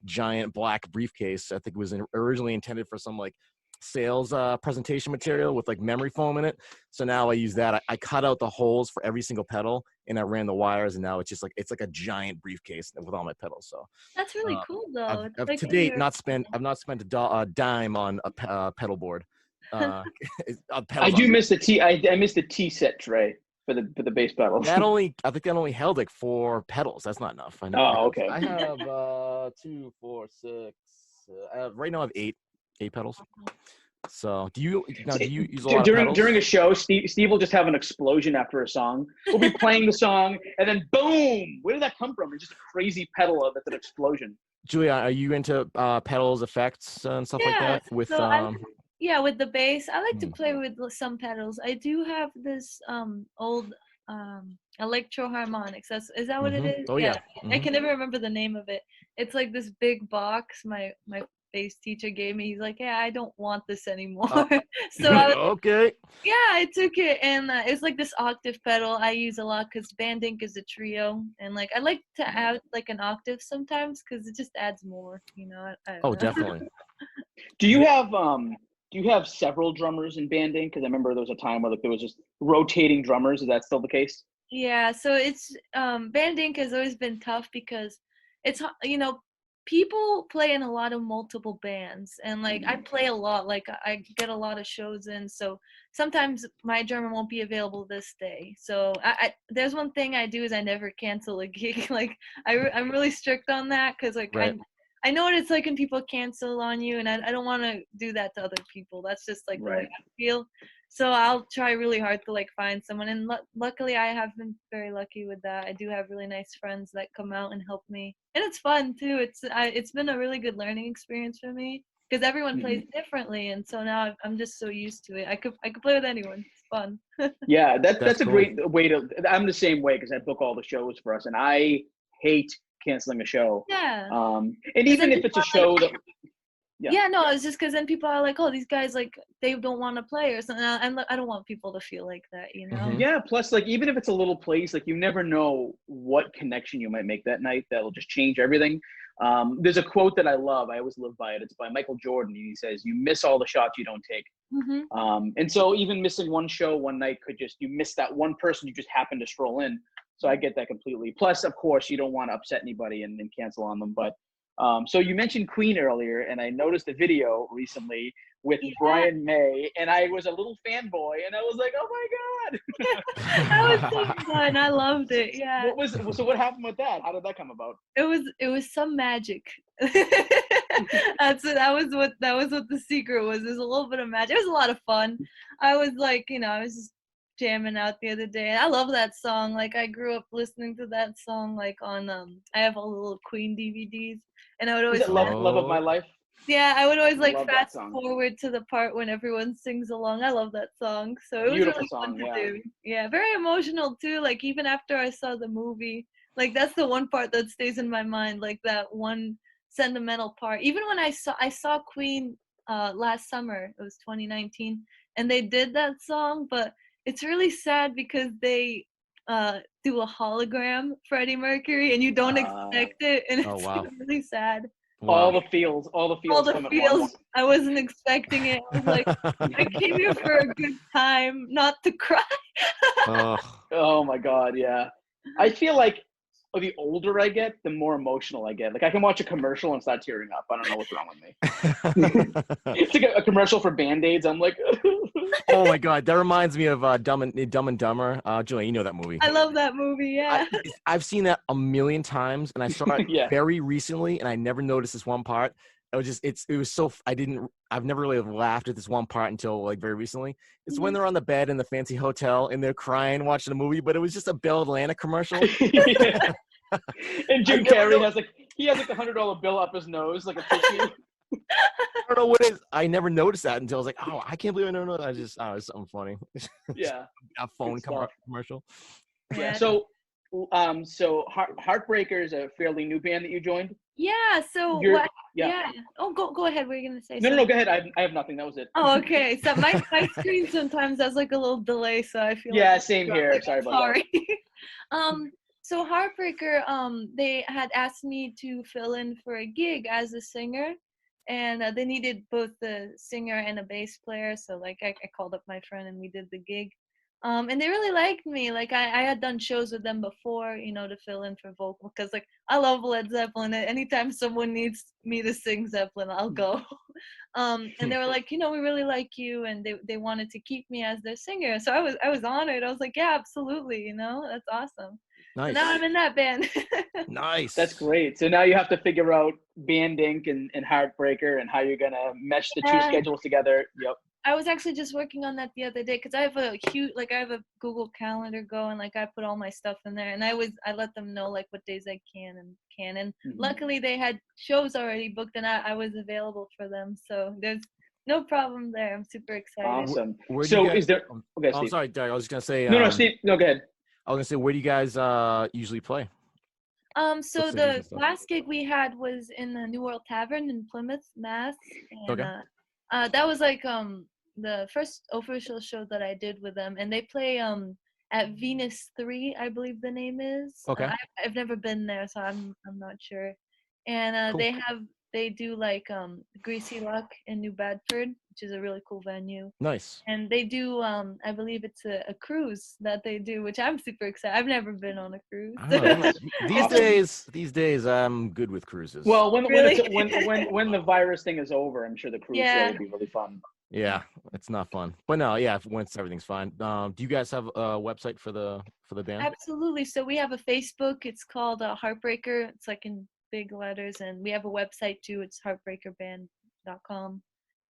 A: giant black briefcase. I think it was originally intended for some like sales presentation material with like memory foam in it. So now I use that. I cut out the holes for every single pedal, and I ran the wires, and now it's like a giant briefcase with all my pedals. So
C: That's really
A: uh,
C: cool though. It's
A: I've
C: like
A: to
C: in
A: date
C: your
A: I've not spent a dime on a pedal board. Uh,
B: I
A: pedals on
B: do miss the T. I miss the T set tray for the bass pedals.
A: I think that only held like 4 pedals. That's not enough.
B: Oh, okay.
A: I have 2, 4, 6. Right now I have eight pedals. So do you use a lot of
B: During
A: pedals?
B: a show, Steve will just have an explosion after a song. We'll be playing the song, and then boom! Where did that come from? It's just a crazy pedal that's an explosion.
A: Julia, are you into pedals, effects, and stuff like
C: Yeah,
A: that? With
C: so yeah, with the bass, I like to
A: hmm,
C: play with some pedals. I do have this old electro harmonics. Is that what it is?
A: oh
C: Yeah.
A: yeah,
C: I can never remember the name of it. It's like this big box my bass teacher gave me. He's like, "Yeah, I don't want this anymore."
A: uh,
C: So I was
A: okay.
C: yeah, I took it and it's like this octave pedal I use a lot because Band Ink is a trio and like I like to add like an octave sometimes because it just adds more, you know. I don't
A: Oh,
C: know.
A: definitely.
B: Do you have several drummers in banding? Because I remember there was a time where like there was just rotating drummers. Is that still the case?
C: Yeah, so it's Band Ink has always been tough because you know, people play in a lot of multiple bands and like I
B: Mhm.
C: play a lot, like I get a lot of shows in, so sometimes my drummer won't be available this day. So I there's one thing I do is I never cancel a gig. Like I'm really strict on that because like
A: Right.
C: I know what it's like when people cancel on you and I don't want to do that to other people. That's just like the way
B: Right.
C: I feel. So I'll try really hard to like find someone, and luckily I have been very lucky with that. I do have really nice friends that come out and help me, and it's fun too. It's been a really good learning experience for me because everyone plays
B: Mhm.
C: differently, and so now I'm just so used to it. I could play with anyone. It's fun.
B: Yeah,
A: That's
B: that's a
A: cool.
B: great way to. I'm the same way because I book all the shows for us, and I hate canceling a show.
C: Yeah,
B: And
C: because
B: even
C: then
B: if
C: people
B: it's a
C: are like,
B: show that, yeah.
C: yeah, no, it's just because then people are like, oh, these guys like they don't want to play or something. I don't want people to feel like that, you know.
A: Hmm.
B: Yeah, plus like even if it's a little place, like you never know what connection you might make that night that'll just change everything. There's a quote that I love. I always live by it. It's by Michael Jordan. And he says, "You miss all the shots you don't take."
C: Hmm.
B: And so even missing one show one night could just you miss that one person you just happen to stroll in. So I get that completely. Plus, of course, you don't want to upset anybody and cancel on them. But so you mentioned Queen earlier, and I noticed a video recently with
C: Yeah,
B: Brian May, and I was a little fanboy, and I was like, "Oh my god!"
C: that was so fun. I loved it. Yeah.
B: What was so? What happened with that? How did that come about?
C: It was some magic. That was what the secret was. There's a little bit of magic. It was a lot of fun. I was like, I was just jamming out the other day. I love that song. Like I grew up listening to that song like on I have all the little Queen DVDs and I would
B: Is
C: always
B: it
C: fast
B: Love of My
A: Oh,
B: Life?
C: Yeah, I would always like
B: Love that
C: fast
B: song.
C: forward to the part when everyone sings along. I love that song. So it was
B: Beautiful
C: really fun
B: song,
C: to
B: yeah.
C: do. Yeah, very emotional too. Like even after I saw the movie, like that's the one part that stays in my mind, like that one sentimental part. Even when I saw Queen last summer, it was 2019, and they did that song, but it's really sad because they do a hologram Freddie Mercury and you don't
B: Uh,
C: expect it and
A: Oh
C: it's
A: wow.
C: really sad.
B: all
A: Wow.
B: the
C: All
B: feels
C: the
B: come at
C: feels.
B: once.
C: I wasn't expecting it. I was like, I came here for a good time, not to cry.
A: Oh.
B: Oh my God, yeah. I feel like the older I get, the more emotional I get. Like I can watch a commercial and start tearing up. I don't know what's wrong with me. It's like a commercial for Band-Aids. I'm like,
A: Oh my God, that reminds me of Dumb and Dumber. Julian, you know that movie.
C: I love that movie. Yeah.
A: I've seen that a million times, and I saw it
B: yeah.
A: very recently, and I never noticed this one part. It was just it was so I've never really laughed at this one part until like very recently. It's when they're on the bed in the fancy hotel and they're crying watching the movie, but it was just a Bell Atlanta commercial.
B: yeah. And
A: I
B: Jim
A: never
B: Carrey
A: know.
B: has like a $100 bill up his nose, like a tissue.
A: I don't know what it is. I never noticed that until I was like, oh, I can't believe I never know. I just it's something funny.
B: Yeah.
A: A
B: Good
A: phone
B: stuff.
A: commercial.
B: Yeah.
C: Yeah.
B: So Heartbreaker is a fairly new band that you joined.
C: Yeah. So
B: You're
C: what?
B: yeah.
C: Yeah. Oh, go ahead. What are you gonna say?
B: No,
C: Sorry.
B: go ahead. I have nothing. That was it.
C: Oh, okay. So my screen sometimes has like a little delay, so I feel
B: Yeah,
C: like
B: same here. Sorry about that.
C: sorry. um, so Heartbreaker, they had asked me to fill in for a gig as a singer, and they needed both the singer and a bass player. So like I called up my friend and we did the gig. And they really liked me. Like I had done shows with them before, to fill in for vocal because like I love Led Zeppelin. Anytime someone needs me to sing Zeppelin, I'll go. And they were like, we really like you, and they wanted to keep me as their singer. So I was honored. I was like, yeah, absolutely, that's awesome. So now
A: Nice.
C: I'm in that band.
B: That's
A: Nice.
B: great. So now you have to figure out Band Inc. and Heartbreaker and how you're gonna mesh the two
C: Yeah.
B: schedules together. Yep.
C: I was actually just working on that the other day because I have a Google Calendar going. Like I put all my stuff in there, and I let them know like what days I can and can. And luckily they had shows already booked, and I was available for them. So there's no problem there. I'm super excited.
B: Awesome.
A: Where do you
B: So
A: guys?
B: is there? Okay,
A: I'm
B: Steve.
A: sorry, Derek. I was just gonna say.
B: No, Steve. No, go ahead.
A: I was gonna say, where do you guys usually play?
C: So
A: What cities
C: the
A: and stuff?
C: last gig we had was in the New World Tavern in Plymouth, Mass, and
A: Okay.
C: that was like the first official show that I did with them, and they play at Venus 3, I believe the name is.
A: Okay.
C: I've never been there, so I'm not sure. And
A: Cool.
C: they do like Greasy Luck in New Bedford, which is a really cool venue.
A: Nice.
C: And they do I believe it's a cruise that they do, which I'm super excited. I've never been on a cruise.
A: I don't know.
B: Awesome.
A: These days, I'm good with cruises.
B: Well,
C: Really?
B: when the virus thing is over, I'm sure the cruise show
C: Yeah.
B: will be really fun.
A: yeah, it's not fun. But no, yeah, once everything's fine. Do you guys have a website for the band?
C: Absolutely. So we have a Facebook. It's called Heartbreaker. It's like in big letters, and we have a website too. It's heartbreakerband.com.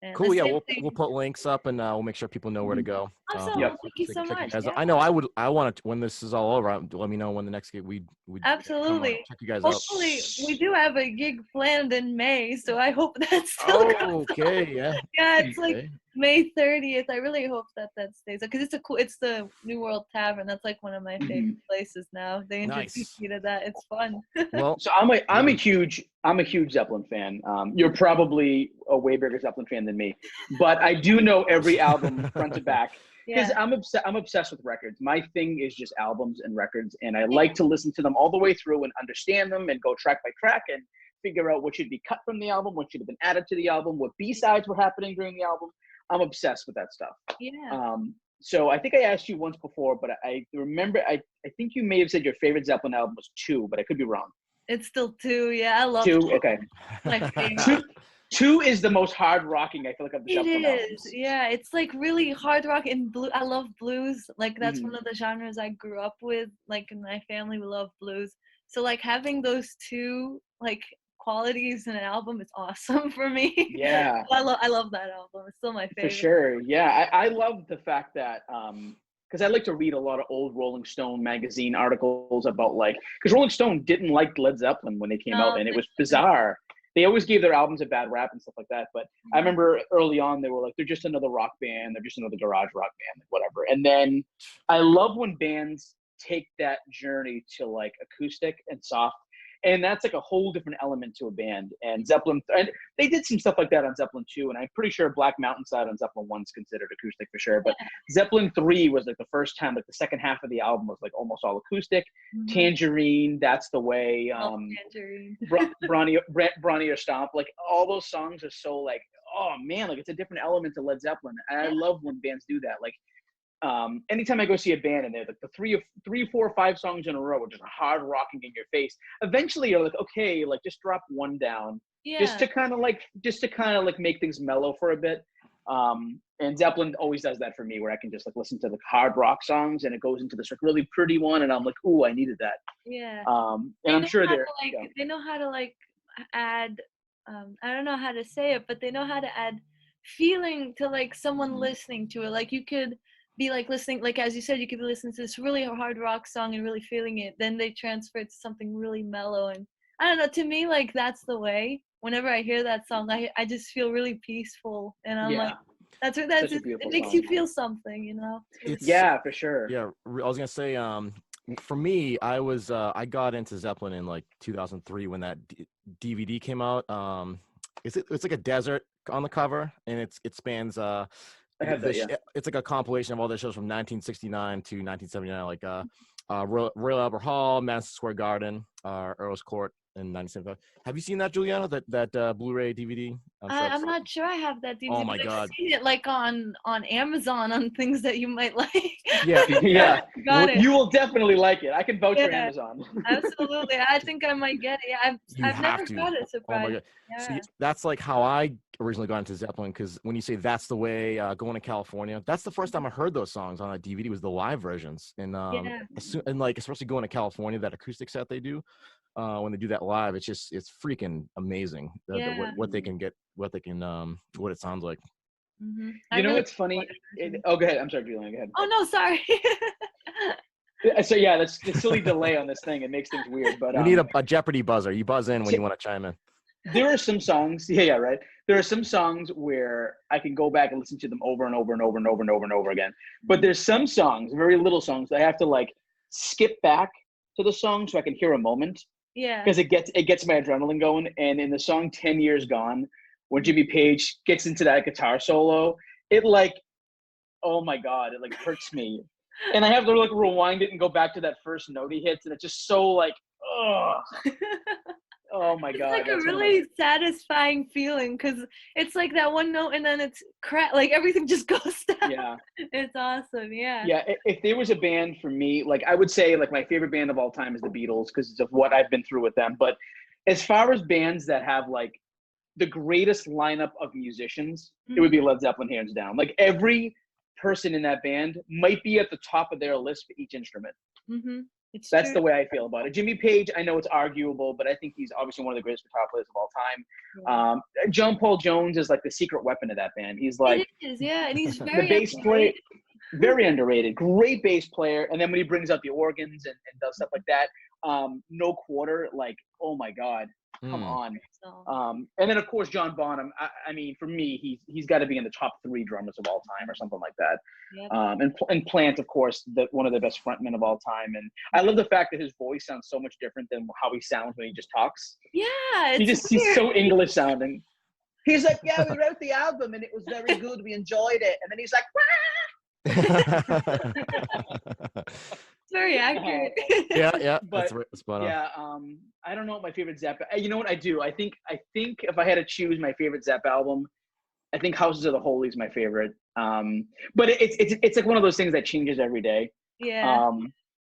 C: And
A: Cool.
C: the
A: Yeah,
C: same
A: we'll
C: thing.
A: put links up, and we'll make sure people know where to go.
C: Awesome.
B: Yep.
C: Well, thank you
A: So
C: so
A: check you
C: much.
A: guys out.
C: Yeah.
A: I know I want to when this is all over. Let me know when the next gig we come on,
C: Absolutely.
A: check you guys out.
C: Hopefully, we do have a gig planned in May, so I hope that still goes.
A: Oh, okay. Yeah.
C: Yeah, it's like
A: Okay.
C: May 30th. I really hope that stays because it's the New World Tavern. That's like one of my favorite places now. They introduced
A: Nice.
C: me to that. It's fun.
A: Well,
B: So I'm a huge Zeppelin fan. You're probably a way bigger Zeppelin fan than me, but I do know every album front to back because
C: Yeah.
B: I'm obsessed with records. My thing is just albums and records, and I like to listen to them all the way through and understand them and go track by track and figure out what should be cut from the album, what should have been added to the album, what B-sides were happening during the album. I'm obsessed with that stuff.
C: Yeah.
B: So I think I asked you once before, but I remember I think you may have said your favorite Zeppelin album was 2, but I could be wrong.
C: It's still 2. Yeah, I love
B: 2,
C: 2.
B: okay.
C: My favorite.
B: 2 is the most hard rocking I feel like of the
C: It
B: Zeppelin
C: is.
B: albums.
C: Yeah, it's like really hard rock and blue. I love blues. Like that's one
B: Mhm.
C: of the genres I grew up with. Like in my family, we love blues. So like having those two like qualities in an album is awesome for me.
B: Yeah,
C: I love that album. It's still my
B: for
C: favorite.
B: sure. Yeah, I love the fact that because I like to read a lot of old Rolling Stone magazine articles about because Rolling Stone didn't like Led Zeppelin when they came out, and it was bizarre. they always gave their albums a bad rap and stuff like that. But I remember early on, they were like, they're just another rock band. They're just another garage rock band, whatever. And then I love when bands take that journey to like acoustic and soft. And that's like a whole different element to a band. And Zeppelin, and they did some stuff like that on Zeppelin 2. And I'm pretty sure Black Mountainside on Zeppelin 1 is considered acoustic for sure. But Zeppelin 3 was like the first time, like the second half of the album was like almost all acoustic. Tangerine, That's the Way,
C: Tangerine.
B: Brawny or Stomp. Like all those songs are so like, oh man, like it's a different element to Led Zeppelin. And I love when bands do that. Like, anytime I go see a band and they're like the three, 4, or 5 songs in a row, just hard rocking in your face, eventually you're like, okay, like just drop one down, just to kind of like make things mellow for a bit. And Zeppelin always does that for me, where I can just like listen to the hard rock songs and it goes into this like really pretty one, and I'm like, ooh, I needed that.
C: Yeah.
B: And I'm sure
C: they know how to like add. I don't know how to say it, but they know how to add feeling to like someone listening to it. Like you could be like listening, like as you said, you could be listening to this really hard rock song and really feeling it. Then they transfer it to something really mellow, and I don't know. To me, like that's the way. Whenever I hear that song, I just feel really peaceful, and I'm like, that's it makes you feel something, you know.
B: Yeah, for sure.
A: Yeah, I was gonna say, for me, I got into Zeppelin in like 2003 when that DVD came out. It's like a desert on the cover, and it spans
B: I have that, yeah.
A: It's like a compilation of all the shows from 1969 to 1979, like Royal Albert Hall, Madison Square Garden, Earl's Court in 1975. Have you seen that, Giuliana? That Blu-ray DVD?
C: I'm not sure I have that DVD.
A: Oh my God!
C: I've seen it like on Amazon on things that you might like.
A: Yeah,
B: yeah.
C: Got it.
B: You will definitely like it. I can vouch for Amazon.
C: Absolutely, I think I might get it. I've never got it. Surprised.
A: Oh my God!
C: Yeah.
A: See, that's like how I originally got into Zeppelin, because when you say "That's the Way," Going to California, that's the first time I heard those songs on that DVD. Was the live versions, and like especially Going to California, that acoustic set they do. When they do that live, it's freaking amazing. What they can get, what it sounds like.
B: You know what's funny? Go ahead. I'm sorry, Giuliana. Go ahead.
C: Oh no, sorry.
B: So yeah, that's the silly delay on this thing. It makes things weird. But
A: we need a Jeopardy buzzer. You buzz in when you want to chime in.
B: There are some songs, yeah, right. There are some songs where I can go back and listen to them over and over and over and over and over and over again. But there's some songs, very little songs, that I have to like skip back to the song so I can hear a moment.
C: Yeah.
B: Because it gets my adrenaline going. And in the song 10 Years Gone, when Jimmy Page gets into that guitar solo, it like, oh my God, it like hurts me. And I have to like rewind it and go back to that first note he hits, and it's just so like, oh. Oh my God.
C: It's like a really satisfying feeling, because it's like that one note and then it's like everything just goes down.
B: Yeah.
C: It's awesome. Yeah.
B: Yeah. If there was a band for me, like I would say like my favorite band of all time is the Beatles, because of what I've been through with them. But as far as bands that have like the greatest lineup of musicians, it would be Led Zeppelin, hands down. Like every person in that band might be at the top of their list for each instrument. That's the way I feel about it. Jimmy Page, I know it's arguable, but I think he's obviously one of the greatest guitar players of all time. John Paul Jones is like the secret weapon of that band. He's like,
C: and he's very
B: the bass player, very underrated, great bass player. And then when he brings out the organs and does stuff like that, no quarter, like, oh my God, come on. And then of course John Bonham. I mean, for me, he's got to be in the top 3 drummers of all time or something like that. And Plant, of course, one of the best frontmen of all time. And I love the fact that his voice sounds so much different than how he sounds when he just talks.
C: Yeah,
B: he's so English sounding. He's like, yeah, we wrote the album and it was very good. We enjoyed it. And then he's like,
C: it's very accurate.
A: Yeah,
B: but
A: that's spot on.
B: I don't know what my favorite Zepp. You know what I do? I think if I had to choose my favorite Zepp album, I think Houses of the Holy is my favorite. But it's like one of those things that changes every day.
C: Yeah.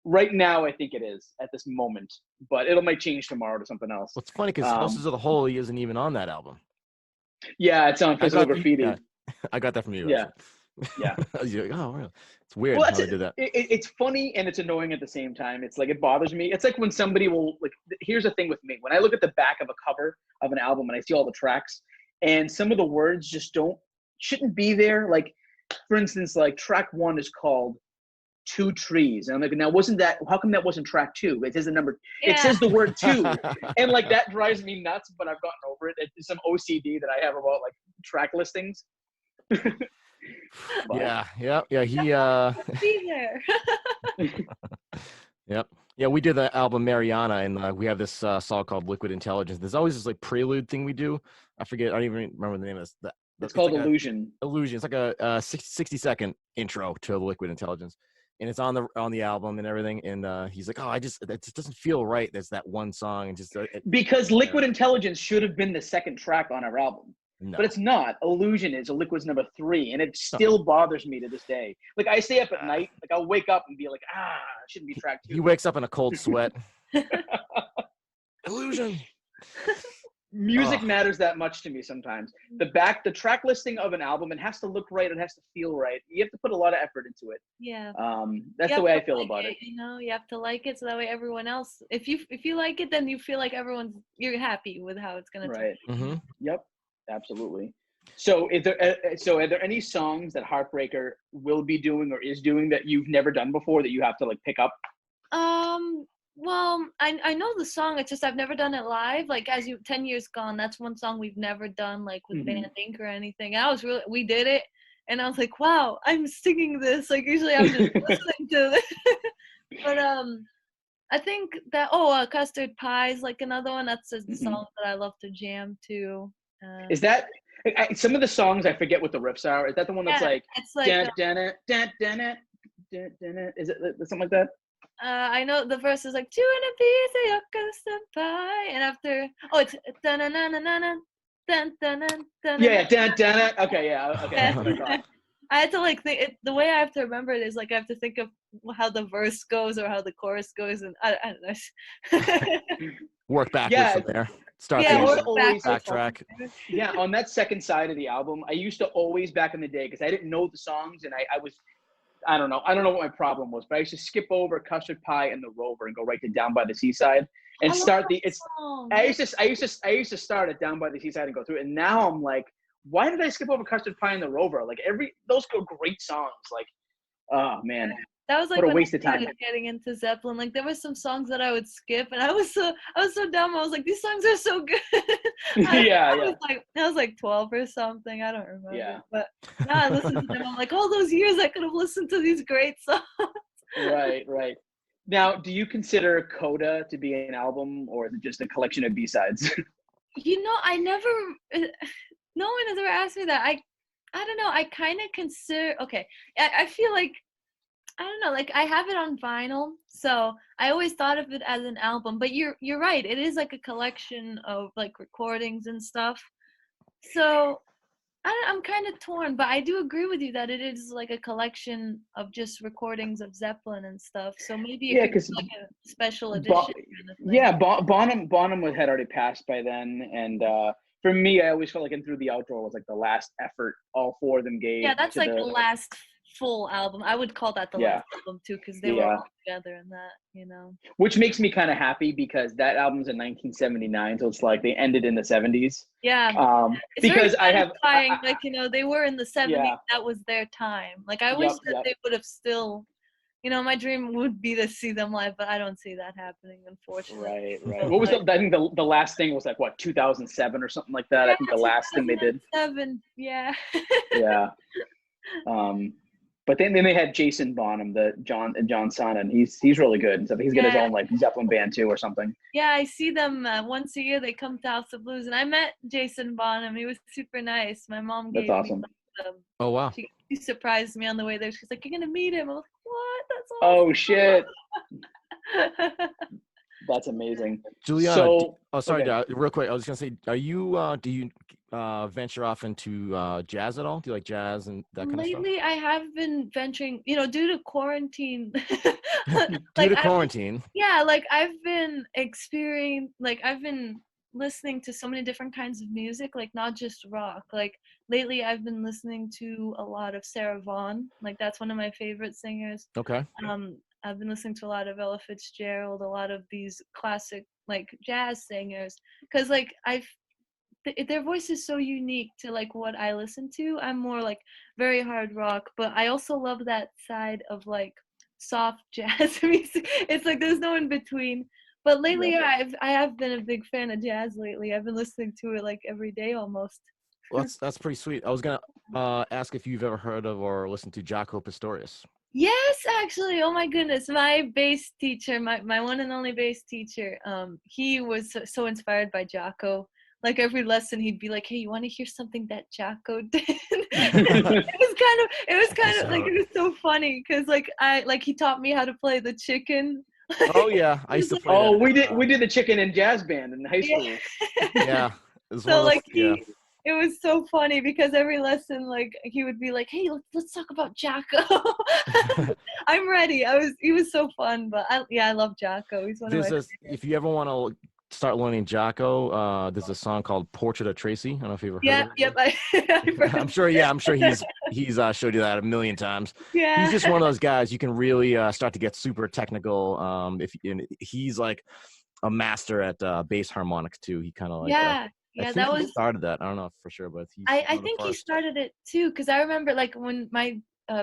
B: Right now, I think it is at this moment, but it might change tomorrow to something else.
A: What's funny because Houses of the Holy isn't even on that album.
B: Yeah, it's on Physical Graffiti.
A: I got that from you.
B: Yeah.
A: Yeah. Oh, really? It's weird
B: how
A: they did that.
B: It's funny and it's annoying at the same time. It's like, it bothers me. It's like when somebody will, like, here's the thing with me. When I look at the back of a cover of an album and I see all the tracks and some of the words just shouldn't be there. Like, for instance, like track 1 is called two trees. And I'm like, now how come that wasn't track two? It says the number, it
C: Yeah.
B: says the word two. And like, that drives me nuts, but I've gotten over it. It's some OCD that I have about like track listings.
A: Yeah. He
C: Be there.
A: Yep. Yeah, we did the album Mariana, and we have this song called Liquid Intelligence. There's always this like prelude thing we do. I forget. I don't even remember the name of this.
B: It's
A: It's
B: called
A: like
B: Illusion.
A: Illusion. It's like a 60-second intro to Liquid Intelligence, and it's on the album and everything. And he's like, "Oh, it just doesn't feel right. There's that one song, and just
B: Because Liquid Intelligence should have been the second track on our album.
A: no."
B: But it's not. Illusion is. Liquid's number 3, and it still bothers me to this day. Like, I stay up at night, like I'll wake up and be like, it shouldn't be track 2.
A: He wakes up in a cold sweat. Illusion.
B: Music matters that much to me sometimes. The track listing of an album, it has to look right, it has to feel right. You have to put a lot of effort into it.
C: Yeah.
B: That's the way I feel about it.
C: You know, you have to like it so that way everyone else, if you like it, then you feel like you're happy with how it's gonna turn.
B: Right. Mm-hmm. Yep. Absolutely. So are there any songs that Heartbreaker will be doing or is doing that you've never done before that you have to like pick up?
C: Well, I know the song. It's just I've never done it live. Like 10 Years Gone. That's one song we've never done like with Band Inc. or anything. And we did it, and I was like, wow, I'm singing this. Like usually I'm just listening to it. But I think that Custard Pie is like another one. That's a song that I love to jam to.
B: Is that some of the songs? I forget what the riffs are. Is that the one that's like?
C: It's like.
B: Is it something like that?
C: I know the verse is like 2 and a piece of your custard pie, and after it's dun dun dun dun dun dun dun.
B: Yeah, dun dun. Okay, yeah, okay. That's what I thought.
C: I had to like think it, the way I have to remember it is like I have to think of how the verse goes or how the chorus goes, and I don't know.
A: Work backwards from there. Start backtrack.
B: Yeah, on that second side of the album, I used to always back in the day because I didn't know the songs and I don't know what my problem was, but I used to skip over Custard Pie and the Rover and go right to Down by the Seaside and start I used to start at Down by the Seaside and go through it, and now I'm like, why did I skip over Custard Pie and the Rover? Like those go great songs. Like, oh man.
C: That was like
B: what a waste of time.
C: Getting into Zeppelin. Like there were some songs that I would skip, and I was so dumb. I was like, these songs are so good. I was like 12 or something. I don't remember.
B: Yeah.
C: But now I listen to them. I'm like, all those years I could have listened to these great songs.
B: Right. Now, do you consider Coda to be an album, or is it just a collection of B-sides?
C: You know, I never. No one has ever asked me that. I don't know. I kind of consider. Okay, I feel like. I don't know, like I have it on vinyl, so I always thought of it as an album. But you're right, it is like a collection of like recordings and stuff. So I'm kind of torn, but I do agree with you that it is like a collection of just recordings of Zeppelin and stuff. So maybe it could be like a special edition. Kind of thing.
B: Yeah, Bonham had already passed by then, and for me, I always felt like Through the Outdoor was like the last effort all 4 of them gave.
C: Yeah, that's like the last full album. I would call that the last album too, because they were all together in that, you know.
B: Which makes me kind of happy because that album's in 1979, so it's like they ended in the 70s.
C: Yeah.
B: Because I have
C: like, you know, they were in the 70s. That was their time. Like I wish that they would have still, you know, my dream would be to see them live, but I don't see that happening, unfortunately.
B: Right. What was I think the last thing was like what, 2007 or something like that.
C: Yeah,
B: I think the last thing they did.
C: 2007. Yeah.
B: Yeah. But then they had Jason Bonham, John Sonne, he's really good. So he's got his own like Zeppelin band too or something.
C: Yeah, I see them once a year. They come to House of Blues, and I met Jason Bonham. He was super nice. My mom gave
B: That's awesome.
C: me
A: Oh wow.
C: She surprised me on the way there. She's like, "You're gonna meet him." I was like, "What? That's awesome."
B: Oh shit. That's amazing.
A: Giuliana, real quick. I was gonna say, are you do you venture off into jazz at all? Do you like jazz and that kind of stuff?
C: Lately, I have been venturing, you know, due to quarantine.
A: Quarantine.
C: Yeah, like I've been listening to so many different kinds of music, like not just rock. Like lately, I've been listening to a lot of Sarah Vaughan. Like that's one of my favorite singers.
A: Okay.
C: I've been listening to a lot of Ella Fitzgerald, a lot of these classic like jazz singers, because like their voice is so unique to like what I listen to. I'm more like very hard rock, but I also love that side of like soft jazz music. It's like there's no in between. But lately, yeah, I have been a big fan of jazz lately. I've been listening to it like every day almost.
A: Well, that's pretty sweet. I was gonna ask if you've ever heard of or listened to Jaco Pastorius.
C: Yes, actually. Oh my goodness. My bass teacher, my one and only bass teacher, he was so inspired by Jocko. Like every lesson he'd be like, "Hey, you want to hear something that Jocko did?" It was kind of like it was so funny because like he taught me how to play the chicken.
A: Oh yeah, I used to play
B: Oh,
A: that.
B: we did the chicken and jazz band in high school.
A: Yeah, it was one
C: So
A: of those.
C: like it was so funny because every lesson like he would be like, "Hey, let's talk about Jocko." I'm ready. He was so fun, but I love Jocko. He's one of my
A: If you ever want to start learning Jocko, there's a song called "Portrait of Tracy." I don't know if you've ever heard of it.
C: Yep. I've heard
A: I'm sure. Yeah, I'm sure he's showed you that a million times.
C: yeah.
A: He's just one of those guys you can really start to get super technical. And he's like a master at bass harmonics too. He kind of like
C: Yeah.
A: I
C: Yeah,
A: think
C: that
A: he
C: was
A: started that. I don't know for sure, but he's
C: I
A: one of the
C: think he
A: first.
C: started it too because I remember like when my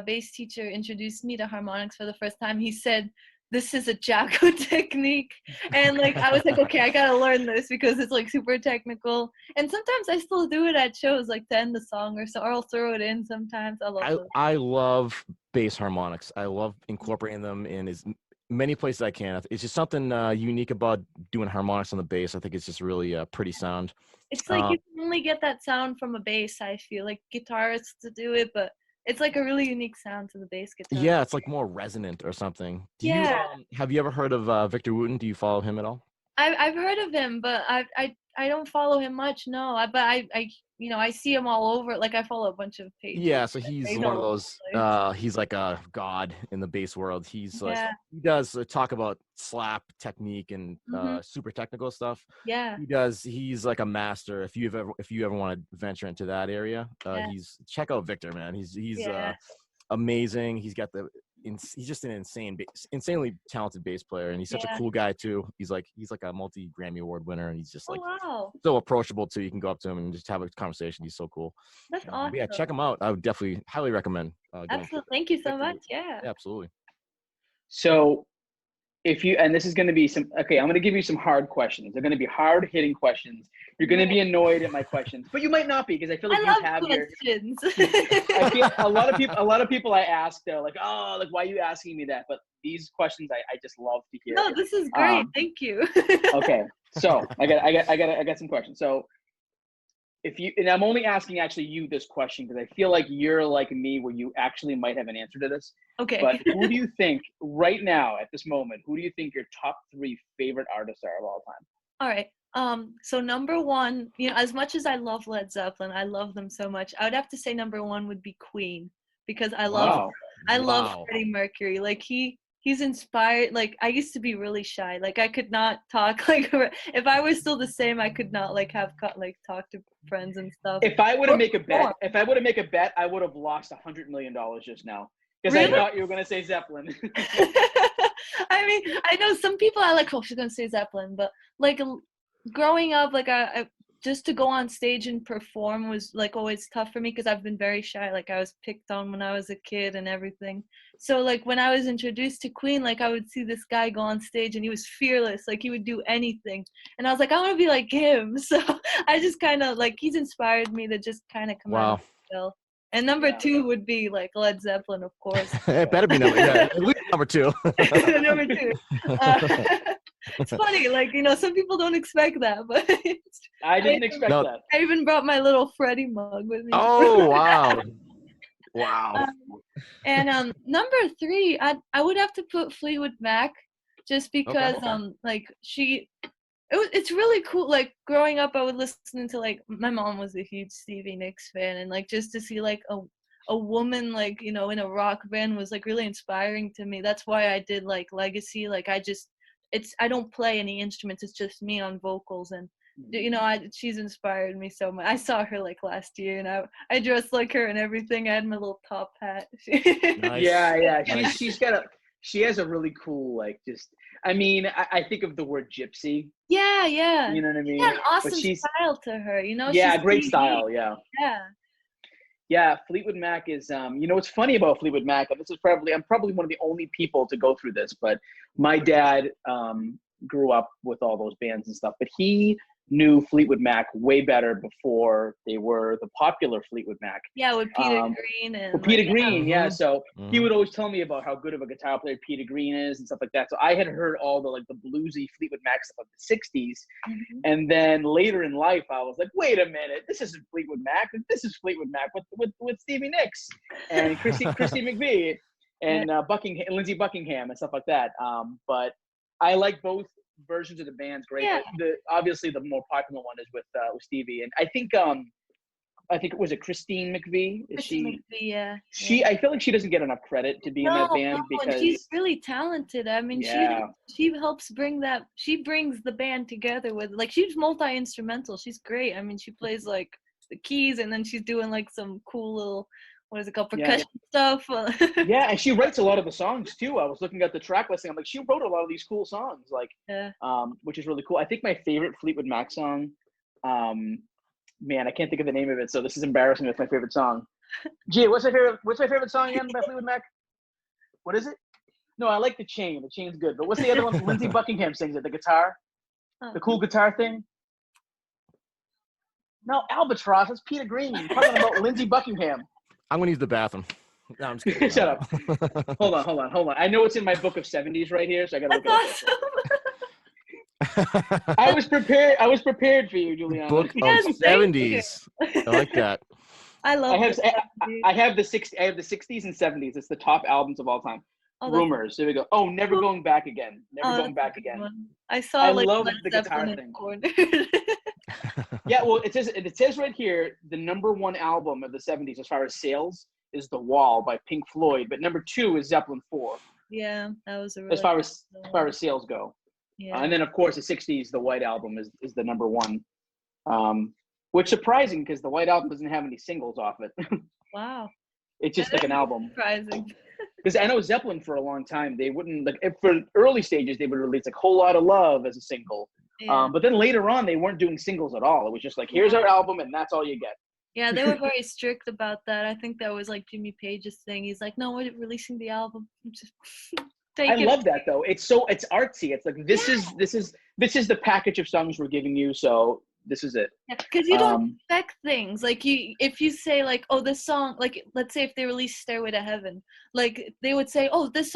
C: bass teacher introduced me to harmonics for the first time, he said, "This is a Jocko technique," and like I was like, "Okay, I gotta learn this because it's like super technical." And sometimes I still do it at shows, like to end the song or so, or I'll throw it in sometimes. I love those.
A: I love bass harmonics. I love incorporating them in as many places I can. It's just something unique about doing harmonics on the bass. I think it's just really pretty sound.
C: It's like
A: Um,
C: you can only get that sound from a bass. I feel like guitarists to do it, but it's like a really unique sound to the bass guitar.
A: yeah, it's like more resonant or something.
C: Yeah.
A: Have you ever heard of Victor Wooten? Do you follow him at all?
C: I've heard of him, but I don't follow him much. No, but I I see him all over. Like I follow a bunch of pages.
A: Yeah, so he's
C: He's
A: one
C: all
A: of
C: over
A: those.
C: the place.
A: He's like a god in the bass world. He's like
C: Yeah.
A: he does talk about slap technique and
C: Mhm.
A: super technical stuff.
C: Yeah.
A: He does. He's like a master. If you ever want to venture into that area,
C: Yeah.
A: he's check out Victor, man. He's
C: Yeah.
A: amazing. He's just an insanely talented bass player, and he's such a
C: Yeah.
A: cool guy too. He's like a multi Grammy Award winner, and he's just
C: Oh
A: like
C: wow,
A: so approachable too. You can go up to him and just have a conversation. He's so cool.
C: that's
A: But yeah, check
C: awesome.
A: him out. I would definitely highly recommend going to
C: Absolutely. Thank you so
A: Victor
C: much.
A: Wooten.
C: Yeah.
A: Yeah, absolutely.
B: So if you, and this is going to be okay, I'm going to give you some hard questions. They're going to be hard hitting questions. You're going to be annoyed at my questions, but you might not be because I feel like
C: I
B: you
C: love
B: have your.
C: questions.
B: I feel a lot of people I ask, they're like, oh, like why are you asking me that? But these questions I just love to hear.
C: No, this is great. Thank you.
B: Okay, so I got some questions. So if you, and I'm only asking actually you this question because I feel like you're like me where you actually might have an answer to this.
C: Okay.
B: But who do you think right now at this moment, who do you think your top 3 favorite artists are of all time?
C: All right. So number one, as much as I love Led Zeppelin, I love them so much. I would have to say number one would be Queen because
B: Wow.
C: I love
A: Wow.
C: Freddie Mercury. Like he's inspired. Like I used to be really shy. Like I could not talk. Like if I was still the same, I could not like talk to friends and stuff.
B: If I were to make a bet, I would have lost $100 million just now because
C: Really?
B: I thought you were going to say Zeppelin.
C: I mean, I know some people are like, oh, she's gonna say Zeppelin, but like growing up, like I just to go on stage and perform was like always tough for me because I've been very shy. Like I was picked on when I was a kid and everything. So like when I was introduced to Queen, like I would see this guy go on stage and he was fearless. Like he would do anything, and I was like, I want to be like him. So I just kind of like he's inspired me to just kind of come out of myself. And number 2 would be like Led Zeppelin, of course.
A: It better be at least number 2.
C: Number 2. It's funny, like some people don't expect that, but
B: I didn't expect that.
C: I even brought my little Freddie mug with me.
A: Oh wow, wow.
C: And number 3, I would have to put Fleetwood Mac, just because like it's really cool. Like growing up, I would listen to like my mom was a huge Stevie Nicks fan, and like just to see like a woman like in a rock band was like really inspiring to me. That's why I did like Legacy. Like I don't play any instruments. It's just me on vocals, and she's inspired me so much. I saw her like last year, and I dressed like her and everything. I had my little top hat.
A: Nice.
B: Yeah.
A: Nice.
B: She has a really cool like just. I mean, I think of the word gypsy.
C: Yeah.
B: You know what I mean?
C: Yeah, an awesome
B: But
C: style to her.
B: Yeah,
C: she's
B: great
C: unique.
B: style. Yeah.
C: Yeah.
B: Yeah, Fleetwood Mac is what's funny about Fleetwood Mac, and this is I'm probably one of the only people to go through this, but my dad grew up with all those bands and stuff, but he knew Fleetwood Mac way better before they were the popular Fleetwood Mac.
C: Yeah, with Peter Green and
B: With Peter Green, yeah.
A: Mhm.
B: So he would always tell me about how good of a guitar player Peter Green is and stuff like that. So I had heard all the bluesy Fleetwood Mac stuff of the '60s, and then later in life, I was like, wait a minute, this isn't Fleetwood Mac. This is Fleetwood Mac with Stevie Nicks and Christy McVie and Lindsey Buckingham and stuff like that. But I like both versions of the band's great.
C: Yeah.
B: But obviously the more popular one is with Stevie, and I think it was Christine McVie.
C: Christine McVie, yeah.
B: I feel like she doesn't get enough credit to be in that band because
C: she's really talented. I mean, she helps bring she brings the band together with she's multi-instrumental. She's great. I mean, she plays like the keys and then she's doing like some cool little percussion stuff.
B: Yeah, and she writes a lot of the songs too. I was looking at the track listing. I'm like, she wrote a lot of these cool songs, which is really cool. I think my favorite Fleetwood Mac song, man, I can't think of the name of it, so this is embarrassing. It's my favorite song. Gee, what's my favorite song again by Fleetwood Mac? What is it? No, I like The Chain. The Chain's good. But what's the other one? Lindsey Buckingham sings it. The guitar, the cool guitar thing. No, Albatross. That's Peter Green. I'm talking about Lindsey Buckingham.
A: I'm gonna use the bathroom. No, I'm just kidding.
B: Shut up. Hold on. I know it's in my book of 70s right here, so I gotta look it up. I was prepared for you, Giuliana.
A: Book of 70s. I like that.
C: I love it.
B: I have the 60s and 70s. It's the top albums of all time. Rumors. There we go. Oh, Never Going Back Again. Never Going Back Again.
C: I
B: love the guitar thing. Yeah, well, it says right here the #1 album of the 70s as far as sales is The Wall by Pink Floyd, but #2 is Zeppelin 4.
C: Yeah, that was a really
B: as far as sales go.
C: Yeah.
B: And then of course the 60s, the White Album is the #1. Which surprising because the White Album doesn't have any singles off it.
C: Wow.
B: It's just like an album.
C: Surprising.
B: Because I know Zeppelin for a long time, they wouldn't for early stages they would release like Whole Lot of Love as a single.
C: Yeah.
B: But then later on they weren't doing singles at all. It was just like, here's our album and that's all you get.
C: Yeah, they were very strict about that. I think that was like Jimmy Page's thing. He's like, no, we're releasing the album. Just
B: I love that though. It's artsy. It's like this is the package of songs we're giving you, so this is it.
C: Yeah, because you don't expect things like if you say like, oh, this song, like let's say if they release Stairway to Heaven, like they would say, oh, this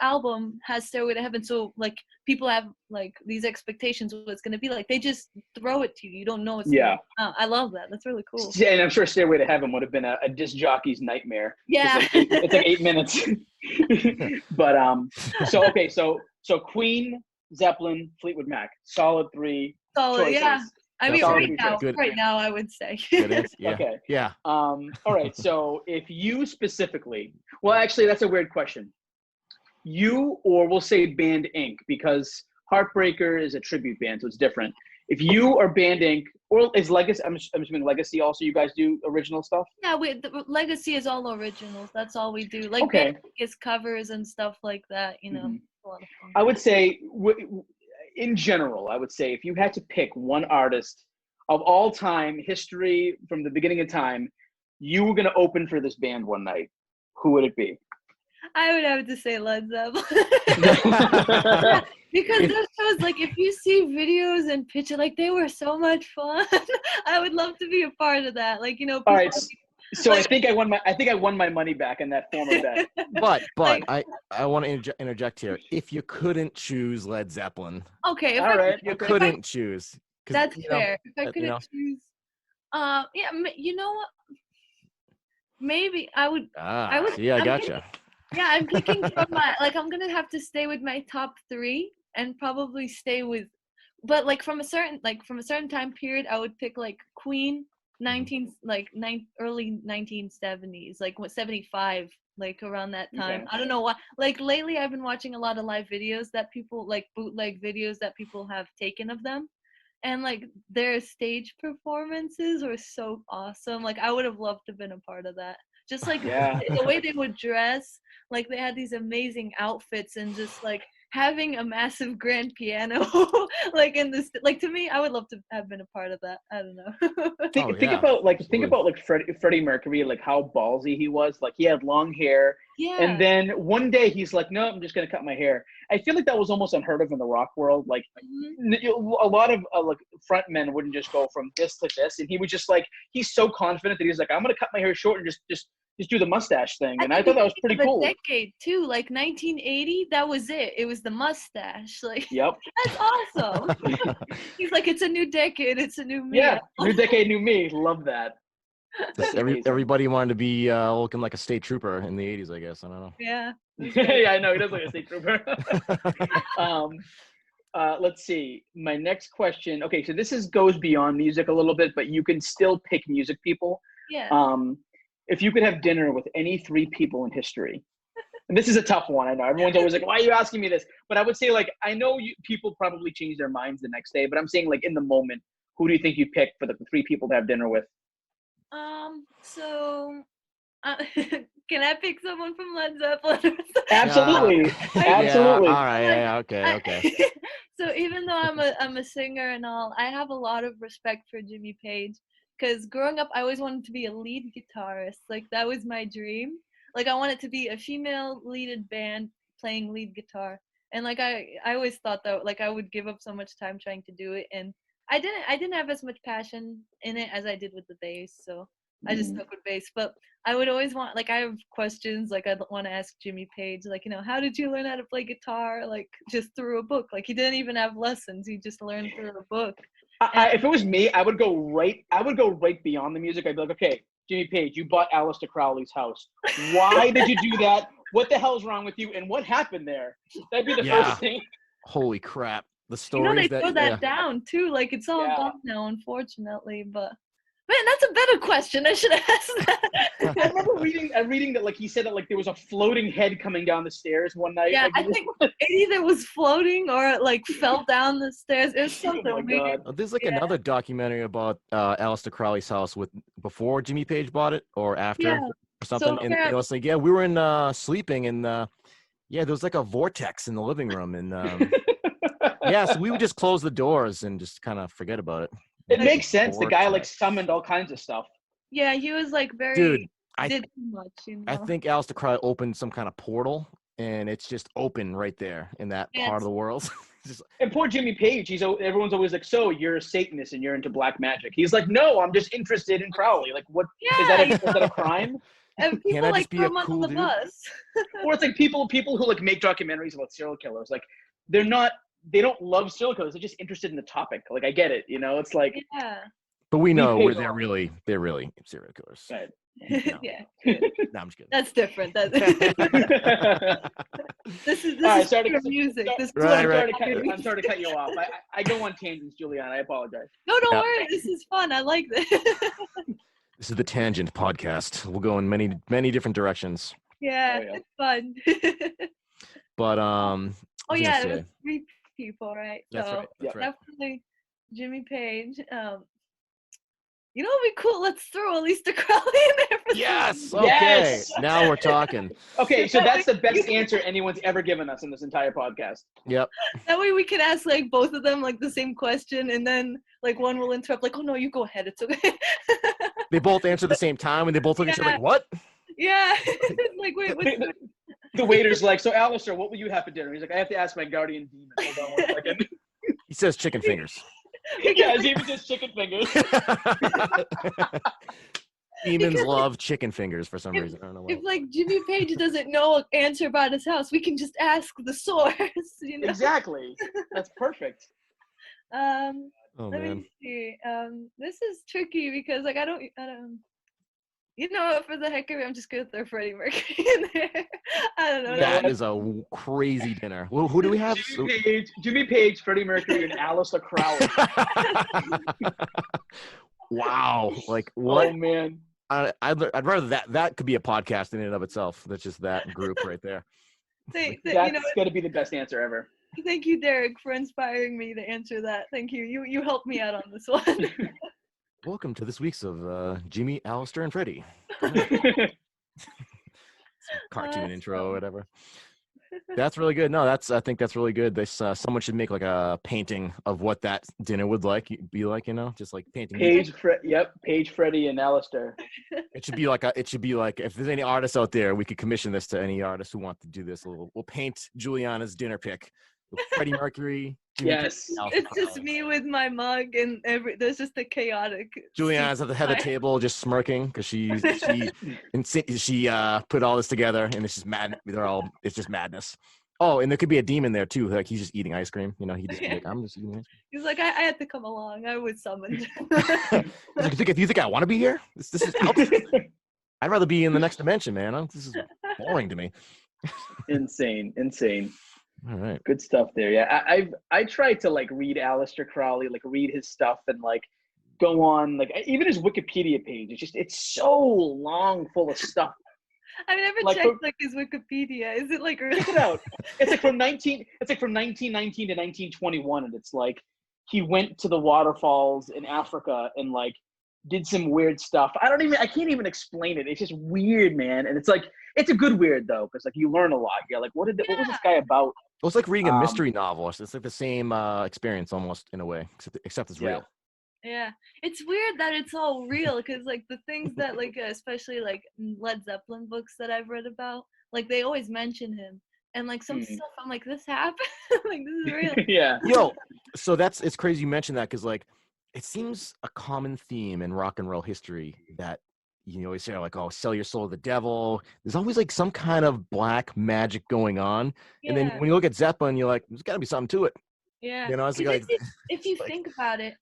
C: album has Stairway to Heaven, so like people have like these expectations of what it's gonna be like. They just throw it to you. You don't know what's I love that. That's really cool.
B: Yeah, and I'm sure Stairway to Heaven would have been a disc jockey's nightmare.
C: Yeah,
B: it's like 8 minutes. But so Queen, Zeppelin, Fleetwood Mac, solid 3 choices.
C: Yeah. I mean,
A: Good.
C: right now, I would say.
A: Yeah.
B: Okay.
A: Yeah.
B: All right. So if you specifically, well, actually, that's a weird question. You, or we'll say Band Inc., because Heartbreaker is a tribute band, so it's different. If you are Band Inc., or is Legacy, I'm assuming Legacy also, you guys do original stuff?
C: Yeah, the Legacy is all originals. That's all we do. Like,
B: okay.
C: Band Inc. is covers and stuff like that, you know. A lot of fun.
B: I would say, in general, I would say if you had to pick one artist of all time, history from the beginning of time, you were going to open for this band one night, who would it be?
C: I would have to say Led Zeppelin. Because those shows, like, if you see videos and pictures, like, they were so much fun. I would love to be a part of that. Like, you know.
B: All right. So like, I think I won my money back in that form of bet.
A: But like, I want to interject here. If you couldn't choose Led Zeppelin,
C: okay.
A: You couldn't choose.
C: That's fair. If I couldn't choose, yeah, you know what? Maybe I would.
A: Yeah, I gotcha.
C: Yeah, I'm picking from my, like, I'm gonna have to stay with my top 3 and probably stay with, but like from a certain time period, I would pick like Queen, early 1970s, like 75, like around that time. Okay. I don't know why. Like lately, I've been watching a lot of live videos that people, like bootleg videos that people have taken of them, and like their stage performances were so awesome. Like I would have loved to have been a part of that. Just like the way they would dress, like they had these amazing outfits, and just like having a massive grand piano, like in this, like to me, I would love to have been a part of that. I don't know.
A: Oh,
B: Think
A: yeah,
B: about like
A: absolutely.
B: Freddie Mercury, like how ballsy he was. Like he had long hair, and
C: Yeah.
B: then one day he's like, "No, I'm just gonna cut my hair." I feel like that was almost unheard of in the rock world. Like
C: Mhm.
B: a lot of like front men wouldn't just go from this to this, and he was just like he's so confident that he's like, "I'm gonna cut my hair short and just do the mustache thing."
C: I
B: And I
C: think
B: thought
C: you
B: that
C: can
B: was
C: think
B: pretty
C: of a
B: cool.
C: decade too, like 1980. That was it. It was the mustache. Like
B: Yep.
C: that's awesome. He's like, it's a new decade. It's a new me.
B: Yeah. New decade, new me. Love that. That's
A: Just
B: amazing.
A: everybody wanted to be looking like a state trooper in the 80s, I guess. I don't know.
C: Yeah. That's great.
B: Yeah, I know he does look like a state trooper. um, let's see. My next question. Okay, so this goes beyond music a little bit, but you can still pick music people.
C: Yeah.
B: If you could have dinner with any three people in history, and this is a tough one. I know everyone's always like, "Why are you asking me this?" But I would say, like, I know people probably change their minds the next day, but I'm saying, like, in the moment, who do you think you pick for the three people to have dinner with?
C: So can I pick someone from Led Zeppelin?
A: Yeah,
B: Absolutely,
A: yeah.
B: absolutely.
A: All right.
C: Like,
A: Yeah. Okay. Okay.
C: so even though I'm a singer and all, I have a lot of respect for Jimmy Page because growing up I always wanted to be a lead guitarist. Like that was my dream. Like I wanted to be a female leaded band playing lead guitar. And like I always thought that like I would give up so much time trying to do it, and I didn't have as much passion in it as I did with the bass. So I just
B: Mm.
C: stuck with bass. But I would always want, like, I have questions, like, I'd want to ask Jimmy Page, like, how did you learn how to play guitar? Like, just through a book. Like, he didn't even have lessons. He just learned through a book. And
B: If it was me, I would go right. I would go right beyond the music. I'd be like, okay, Jimmy Page, you bought Aleister Crowley's house. Why did you do that? What the hell's wrong with you? And what happened there? That'd be the
A: Yeah.
B: first thing.
A: Holy crap! The
C: they
A: stories that.
C: throw that
A: Yeah.
C: down, too. Like, it's all
B: Yeah.
C: gone now, unfortunately. But, man, that's a better question. I should have asked
B: I
C: that.
B: remember reading that, like, he said that, like, there was a floating head coming down the stairs one night.
C: Yeah,
B: Like,
C: I think it either was floating or it, like, fell down the stairs. It was
B: oh
C: something
B: my
C: weird.
B: god.
A: There's like
C: Yeah.
A: another documentary about Aleister Crowley's house with before Jimmy Page bought it or after
C: Yeah.
A: or
C: So,
A: something, and it
C: apparently,
A: was like, yeah, we were in sleeping, and yeah, there was like a vortex in the living room, and yeah, so we would just close the doors and just kind of forget about it.
B: It
C: like,
B: makes sense. The guy like
A: Vortex.
B: summoned all kinds of stuff.
C: yeah, he was, like,
A: Dude,
C: very,
A: I
C: did too much,
A: I think Aleister Crowley opened some kind of portal, and it's just open right there in that
C: Yeah,
A: part of the world. Just,
B: And poor Jimmy Page, everyone's always like, "So you're a Satanist and you're into black magic?" He's like, "No, I'm just interested in Crowley." Like, what is that?
C: yeah,
B: Is that a crime?
C: and
A: can
C: people,
A: I
C: like,
A: just be
C: threw
A: a
C: him under
A: cool
C: the
A: dude?
C: bus.
B: Or it's like people who like make documentaries about serial killers. Like, they don't love serial killers. They're just interested in the topic. Like, I get it. It's like
C: Yeah.
A: But we
B: leave
A: know
B: Page
A: they're
B: alone.
A: they're really serial killers.
B: Right.
A: No,
C: Yeah.
A: no, I'm just kidding.
C: That's different.
B: All
C: This is
B: right,
C: pure music. This is
A: Right,
C: what
A: right.
B: I'm sorry to cut you off. I go on tangents, Giuliana. I apologize.
C: No, don't
A: Yeah.
C: worry. This is fun. I like this.
A: This is the Tangent Podcast. We'll go in many different directions.
C: Yeah,
B: Oh, yeah.
C: it's fun.
A: But
C: Oh
A: what was I
C: yeah,
A: gonna
C: there was
A: say?
C: 3 people, right?
A: That's
C: So
A: right. That's right.
C: definitely Jimmy Page. What'd be cool? Let's throw Aleister Crowley in there for some
A: Yes.
C: reason.
A: Okay.
B: Yes!
A: Now we're talking.
B: Okay, so that's the best answer anyone's ever given us in this entire podcast.
A: Yep.
C: That way we can ask like both of them like the same question, and then like one will interrupt, like, "Oh no, you go ahead. It's okay."
A: They both answer at the same time, and they both look at each other like, "What?"
C: Yeah. Like, wait, what's
B: The waiter's like, "So, Alistair, what will you have for dinner?" He's like, "I have to ask my guardian demon. Hold on 1 second."
A: He says chicken fingers.
B: Yeah, it's even just chicken fingers.
A: Demons
C: Because, like,
A: love chicken fingers for some reason. I don't know why.
C: if like Jimmy Page doesn't know an answer about his house, we can just ask the source.
B: Exactly. That's perfect.
C: Um,
A: Oh
C: let
A: man.
C: me see. This is tricky because like I don't. For the heck of it, I'm just gonna throw Freddie Mercury in there. I don't know.
B: You know
A: That
B: what?
A: is a crazy dinner. Who do we have?
B: Jimmy Page, Freddie Mercury, and Aleister Crowley.
A: Wow. Like what?
B: Oh man.
A: I'd rather that could be a podcast in and of itself. That's just that group right there.
B: That's gonna be the best answer ever.
C: Thank you, Derek, for inspiring me to answer that. Thank you. You helped me out on this one.
A: Welcome to this week's of Jimmy, Alistair, and Freddie. Cartoon intro or whatever. That's really good. No, I think that's really good. This someone should make like a painting of what that dinner would be like, just like painting each.
B: Paige, Freddie, and Alistair.
A: It should be like if there's any artists out there, we could commission this to any artists who want to do this. We'll paint Giuliana's dinner pic with Freddie Mercury. Jimmy
B: Yes.
A: Page, Alistair
C: It's just
A: Crowley.
C: me with my mug, and there's just a chaotic.
A: Juliana's at the head of the table just smirking because she put all this together, and it's just mad. It's just madness. Oh, and there could be a demon there too. Like he's just eating ice cream. He just like, I'm just eating ice
C: He's like, I had to come along. I was summoned.
A: cream. He's like, you think I want to be here? This is I'd rather be in the next dimension, man. This is boring to me.
B: Insane.
A: All right.
B: Good stuff there. Yeah, I tried to like read Aleister Crowley, like read his stuff, and like go on like even his Wikipedia page. It's so long, full of stuff.
C: I've never
B: Like,
C: checked like his Wikipedia. Is it like really?
B: Check it out. It's like from 1919 to 1921, and it's like he went to the waterfalls in Africa and like did some weird stuff. I can't even explain it. It's just weird, man. And it's like it's a good weird though, because like you learn a lot. You're like, what was this guy about?
A: Well, it's like reading a mystery novel. It's like the same experience almost in a way, except it's real.
C: Yeah, it's weird that it's all real because like the things that like especially like Led Zeppelin books that I've read about, like they always mention him, and like some stuff I'm like, this happened, like this is real.
B: Yeah.
A: Yo, so it's crazy you mentioned that because like it seems a common theme in rock and roll history that you always say like, oh, sell your soul to the devil. There's always like some kind of black magic going on, and then when you look at Zeppelin, you're like, there's got to be something to it.
C: Yeah,
A: It's like
C: if you think about it,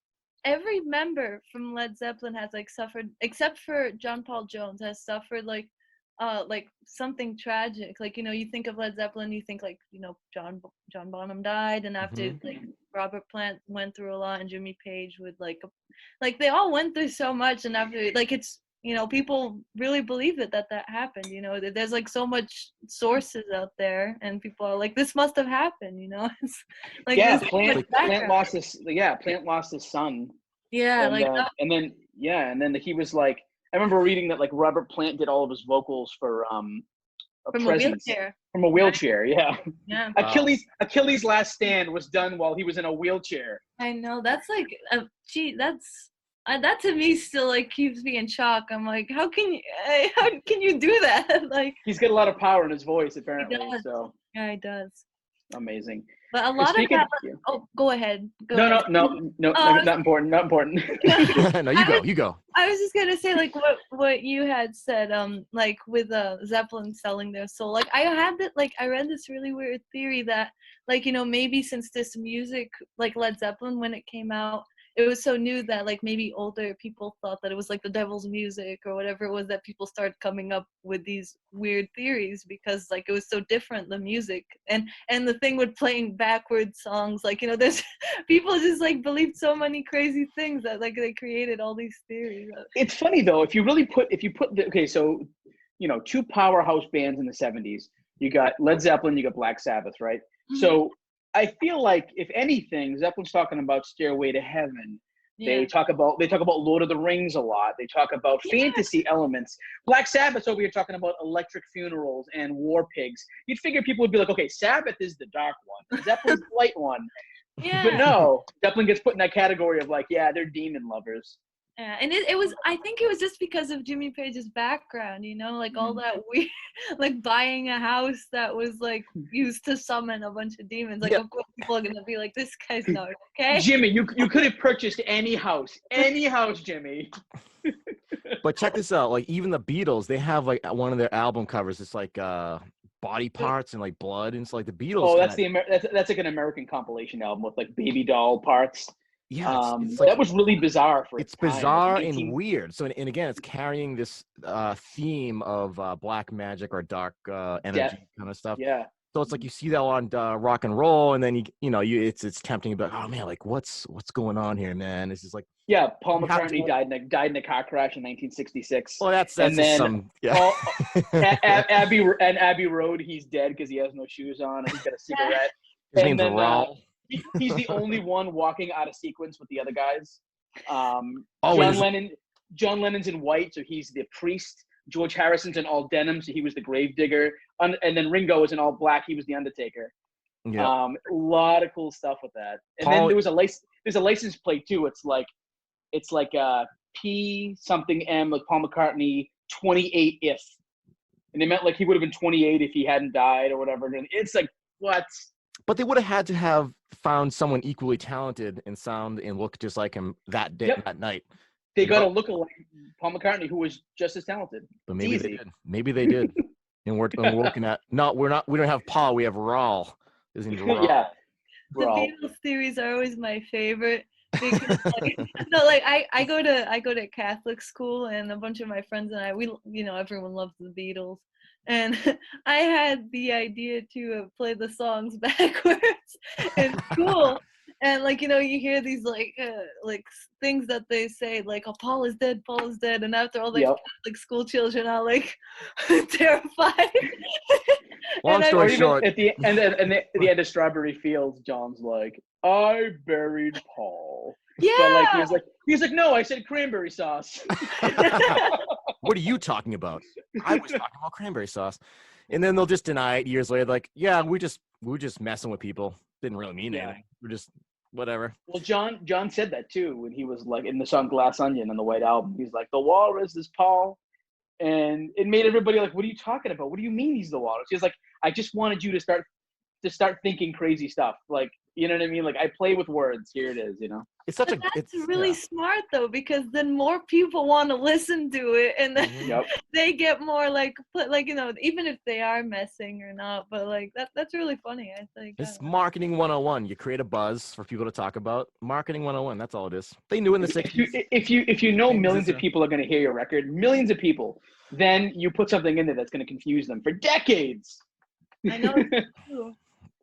C: every member from Led Zeppelin has like suffered, except for John Paul Jones, has suffered like something tragic. Like you think of Led Zeppelin, you think like John Bonham died, and after like Robert Plant went through a lot, and Jimmy Page would like they all went through so much, and after like it's people really believe that happened. There's like so much sources out there, and people are like, this must have happened. It's like
B: Plant lost his son.
C: Yeah,
B: and then he was like, I remember reading that like Robert Plant did all of his vocals for
C: from
B: a wheelchair. Yeah.
C: Yeah.
B: Achilles' Last Stand was done while he was in a wheelchair.
C: I know, that's like that to me still like keeps me in shock. I'm like, how can you do that? Like
B: he's got a lot of power in his voice apparently. So
C: yeah, he does.
B: Amazing.
C: But a lot of that. Oh, go ahead.
B: No, not important. Not important.
A: No, you go.
C: I was just gonna say like what you had said. Like with Zeppelin selling their soul. Like I read this really weird theory that like maybe since this music like Led Zeppelin when it came out, it was so new that like maybe older people thought that it was like the devil's music or whatever it was, that people started coming up with these weird theories because like it was so different, the music and the thing with playing backwards songs, like there's people just like believed so many crazy things that like they created all these theories.
B: It's funny though, if you put so two powerhouse bands in the 70s, you got Led Zeppelin, you got Black Sabbath, right? Mm-hmm. So I feel like if anything, Zeppelin's talking about Stairway to Heaven. Yeah. They talk about Lord of the Rings a lot. They talk about fantasy elements. Black Sabbath's over here talking about electric funerals and war pigs. You'd figure people would be like, okay, Sabbath is the dark one, Zeppelin's the light one. Yeah. But no, Zeppelin gets put in that category of like, yeah, they're demon lovers.
C: Yeah, and it was, I think it was just because of Jimmy Page's background, like all that weird, like buying a house that was like used to summon a bunch of demons. Like, of course, people are gonna be like, this guy's not okay.
B: Jimmy, you could have purchased any house, Jimmy.
A: But check this out, like even the Beatles, they have like one of their album covers. It's like body parts and like blood, and it's like the Beatles.
B: Oh, that's like an American compilation album with like baby doll parts.
A: Yeah, it's like,
B: that was really bizarre for its time.
A: Bizarre and weird. So, and again, it's carrying this theme of black magic or dark energy kind of stuff.
B: Yeah.
A: So it's like you see that on rock and roll, and then it's tempting to be like, oh man, like what's going on here, man? It's just like
B: Paul McCartney died in a car crash in 1966.
A: Well, that's and then
B: Abbey Road, he's dead because he has no shoes on and he's got a cigarette.
A: His name's Raul.
B: He's the only one walking out of sequence with the other guys. John Lennon's in white, so he's the priest. George Harrison's in all denim, so he was the Gravedigger. And then Ringo was in all black. He was the Undertaker.
A: Yeah.
B: A lot of cool stuff with that. And
A: Paul-
B: then there's a license plate too. It's like P something M, like Paul McCartney 28 if. And they meant like he would have been 28 if he hadn't died or whatever. And it's like, what?
A: But they would have had to have found someone equally talented in sound and look just like him that day, that night.
B: They got to look like Paul McCartney, who was just as talented.
A: But maybe they did. Maybe they did. And we're looking at we don't have Paul, we have Raul. His name's Raul.
B: Yeah.
C: The Beatles theories are always my favorite because I go to Catholic school, and a bunch of my friends and I, everyone loves the Beatles, and I had the idea to play the songs backwards in school. And you hear these things that they say like, "Oh, Paul is dead, and after all the Catholic school children are like terrified.
A: Long story short,
B: at the end of Strawberry Fields, John's like, "I buried Paul."
C: Yeah.
B: But he's like, "No, I said cranberry sauce."
A: What are you talking about? I was talking about cranberry sauce. And then they'll just deny it years later, like, yeah, we were just messing with people. Didn't really mean anything. We're just whatever.
B: Well, John said that too when he was like in the song Glass Onion on the White Album. He's like, "The walrus is Paul." And it made everybody like, "What are you talking about? What do you mean he's the walrus?" He's like, "I just wanted you to start thinking crazy stuff. Like, you know what I mean? Like, I play with words. Here it is, you know."
C: That's really smart though, because then more people want to listen to it, and then they get more even if they are messing or not. But that's really funny. I think
A: it's marketing 101. You create a buzz for people to talk about. Marketing 101. That's all it is. They knew in the 60s.
B: If you know millions of people are going to hear your record, millions of people, then you put something in there that's going to confuse them for decades.
C: I know. It's true.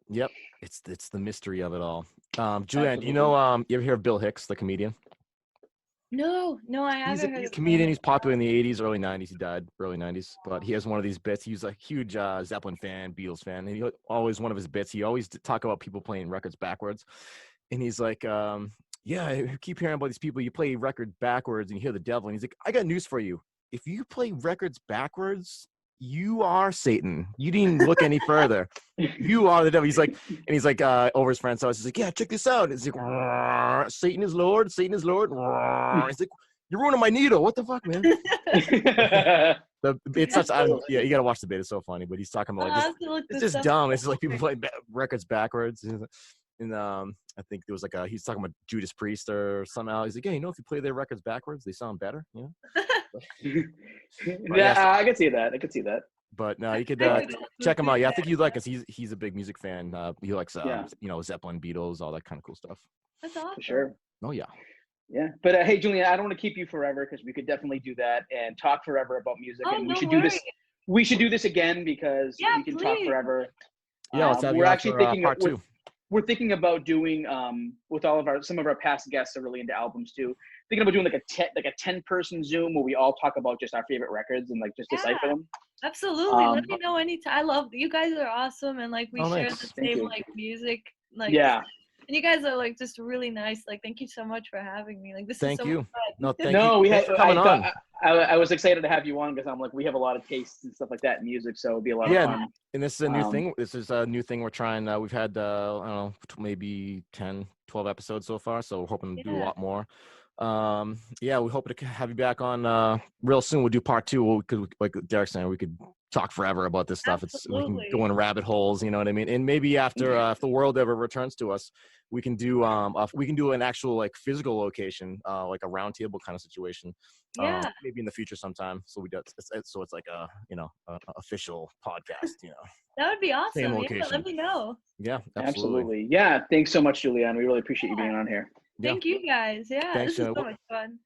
A: Yep, it's the mystery of it all. Giuliana, you ever hear of Bill Hicks, the comedian?
C: No, I haven't heard.
A: He's a comedian. He's popular in the 80s, early 90s. He died early 90s, but he has one of these bits. He's a huge Zeppelin fan, Beatles fan, and one of his bits. He always talk about people playing records backwards, and he's like, "Yeah, I keep hearing about these people. You play record backwards, and you hear the devil." And he's like, "I got news for you. If you play records backwards, you are Satan. You didn't look any further. You are the devil." He's like, over his friend's house. He's like, "Yeah, check this out." It's like, "Satan is Lord. Satan is Lord." He's like, "You're ruining my needle. What the fuck, man?" It's such. You gotta watch the bit. It's so funny. But he's talking about it's just dumb. It's just like people playing records backwards. And I think there was he's talking about Judas Priest or somehow. He's like, "Yeah, if you play their records backwards, they sound better."
B: I could see that.
A: But no, you could check him out. Yeah, I think you'd like us. He's a big music fan. He likes Zeppelin, Beatles, all that kind of cool stuff.
C: That's awesome.
B: For sure.
A: Oh yeah.
B: Yeah, but hey, Giuliana, I don't want to keep you forever because we could definitely do that and talk forever about music. And we should do this. We should do this again because we can talk forever.
A: Yeah, let's have
B: we're actually thinking
A: part two.
B: We're thinking about doing with some of our past guests are really into albums too. Thinking about doing like a 10-person Zoom where we all talk about just our favorite records and just decipher them.
C: Absolutely. Let me know anytime. I love you guys are awesome, and we share the same music. And you guys are just really nice. Thank you so much for having me. This is so much fun.
B: I was excited to have you on because I'm we have a lot of tastes and stuff like that in music, so it'd be a lot of fun.
A: And this is a new thing. This is a new thing we're trying. We've had I don't know, maybe 10, 12 episodes so far, so we're hoping to do a lot more. We hope to have you back on real soon. We'll do part 2 because like Derek's saying, we could talk forever about this stuff. We can go in rabbit holes, you know what I mean? And maybe after if the world ever returns to us, we can do an actual physical location, like a round table kind of situation. Maybe in the future sometime. So it's like a official podcast,
C: That would be awesome.
A: Same location.
C: Yeah, let me know.
A: Yeah, absolutely.
B: Yeah, thanks so much, Giuliana. We really appreciate you being on here.
C: Thank you guys. Yeah,
A: thanks,
C: this is so much fun.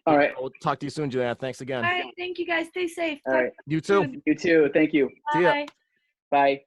B: All right.
A: We'll talk to you soon, Giuliana. Thanks again.
C: All right. Thank you guys. Stay safe.
B: All right.
A: You too.
B: You too. Thank you.
C: Bye.
B: Bye.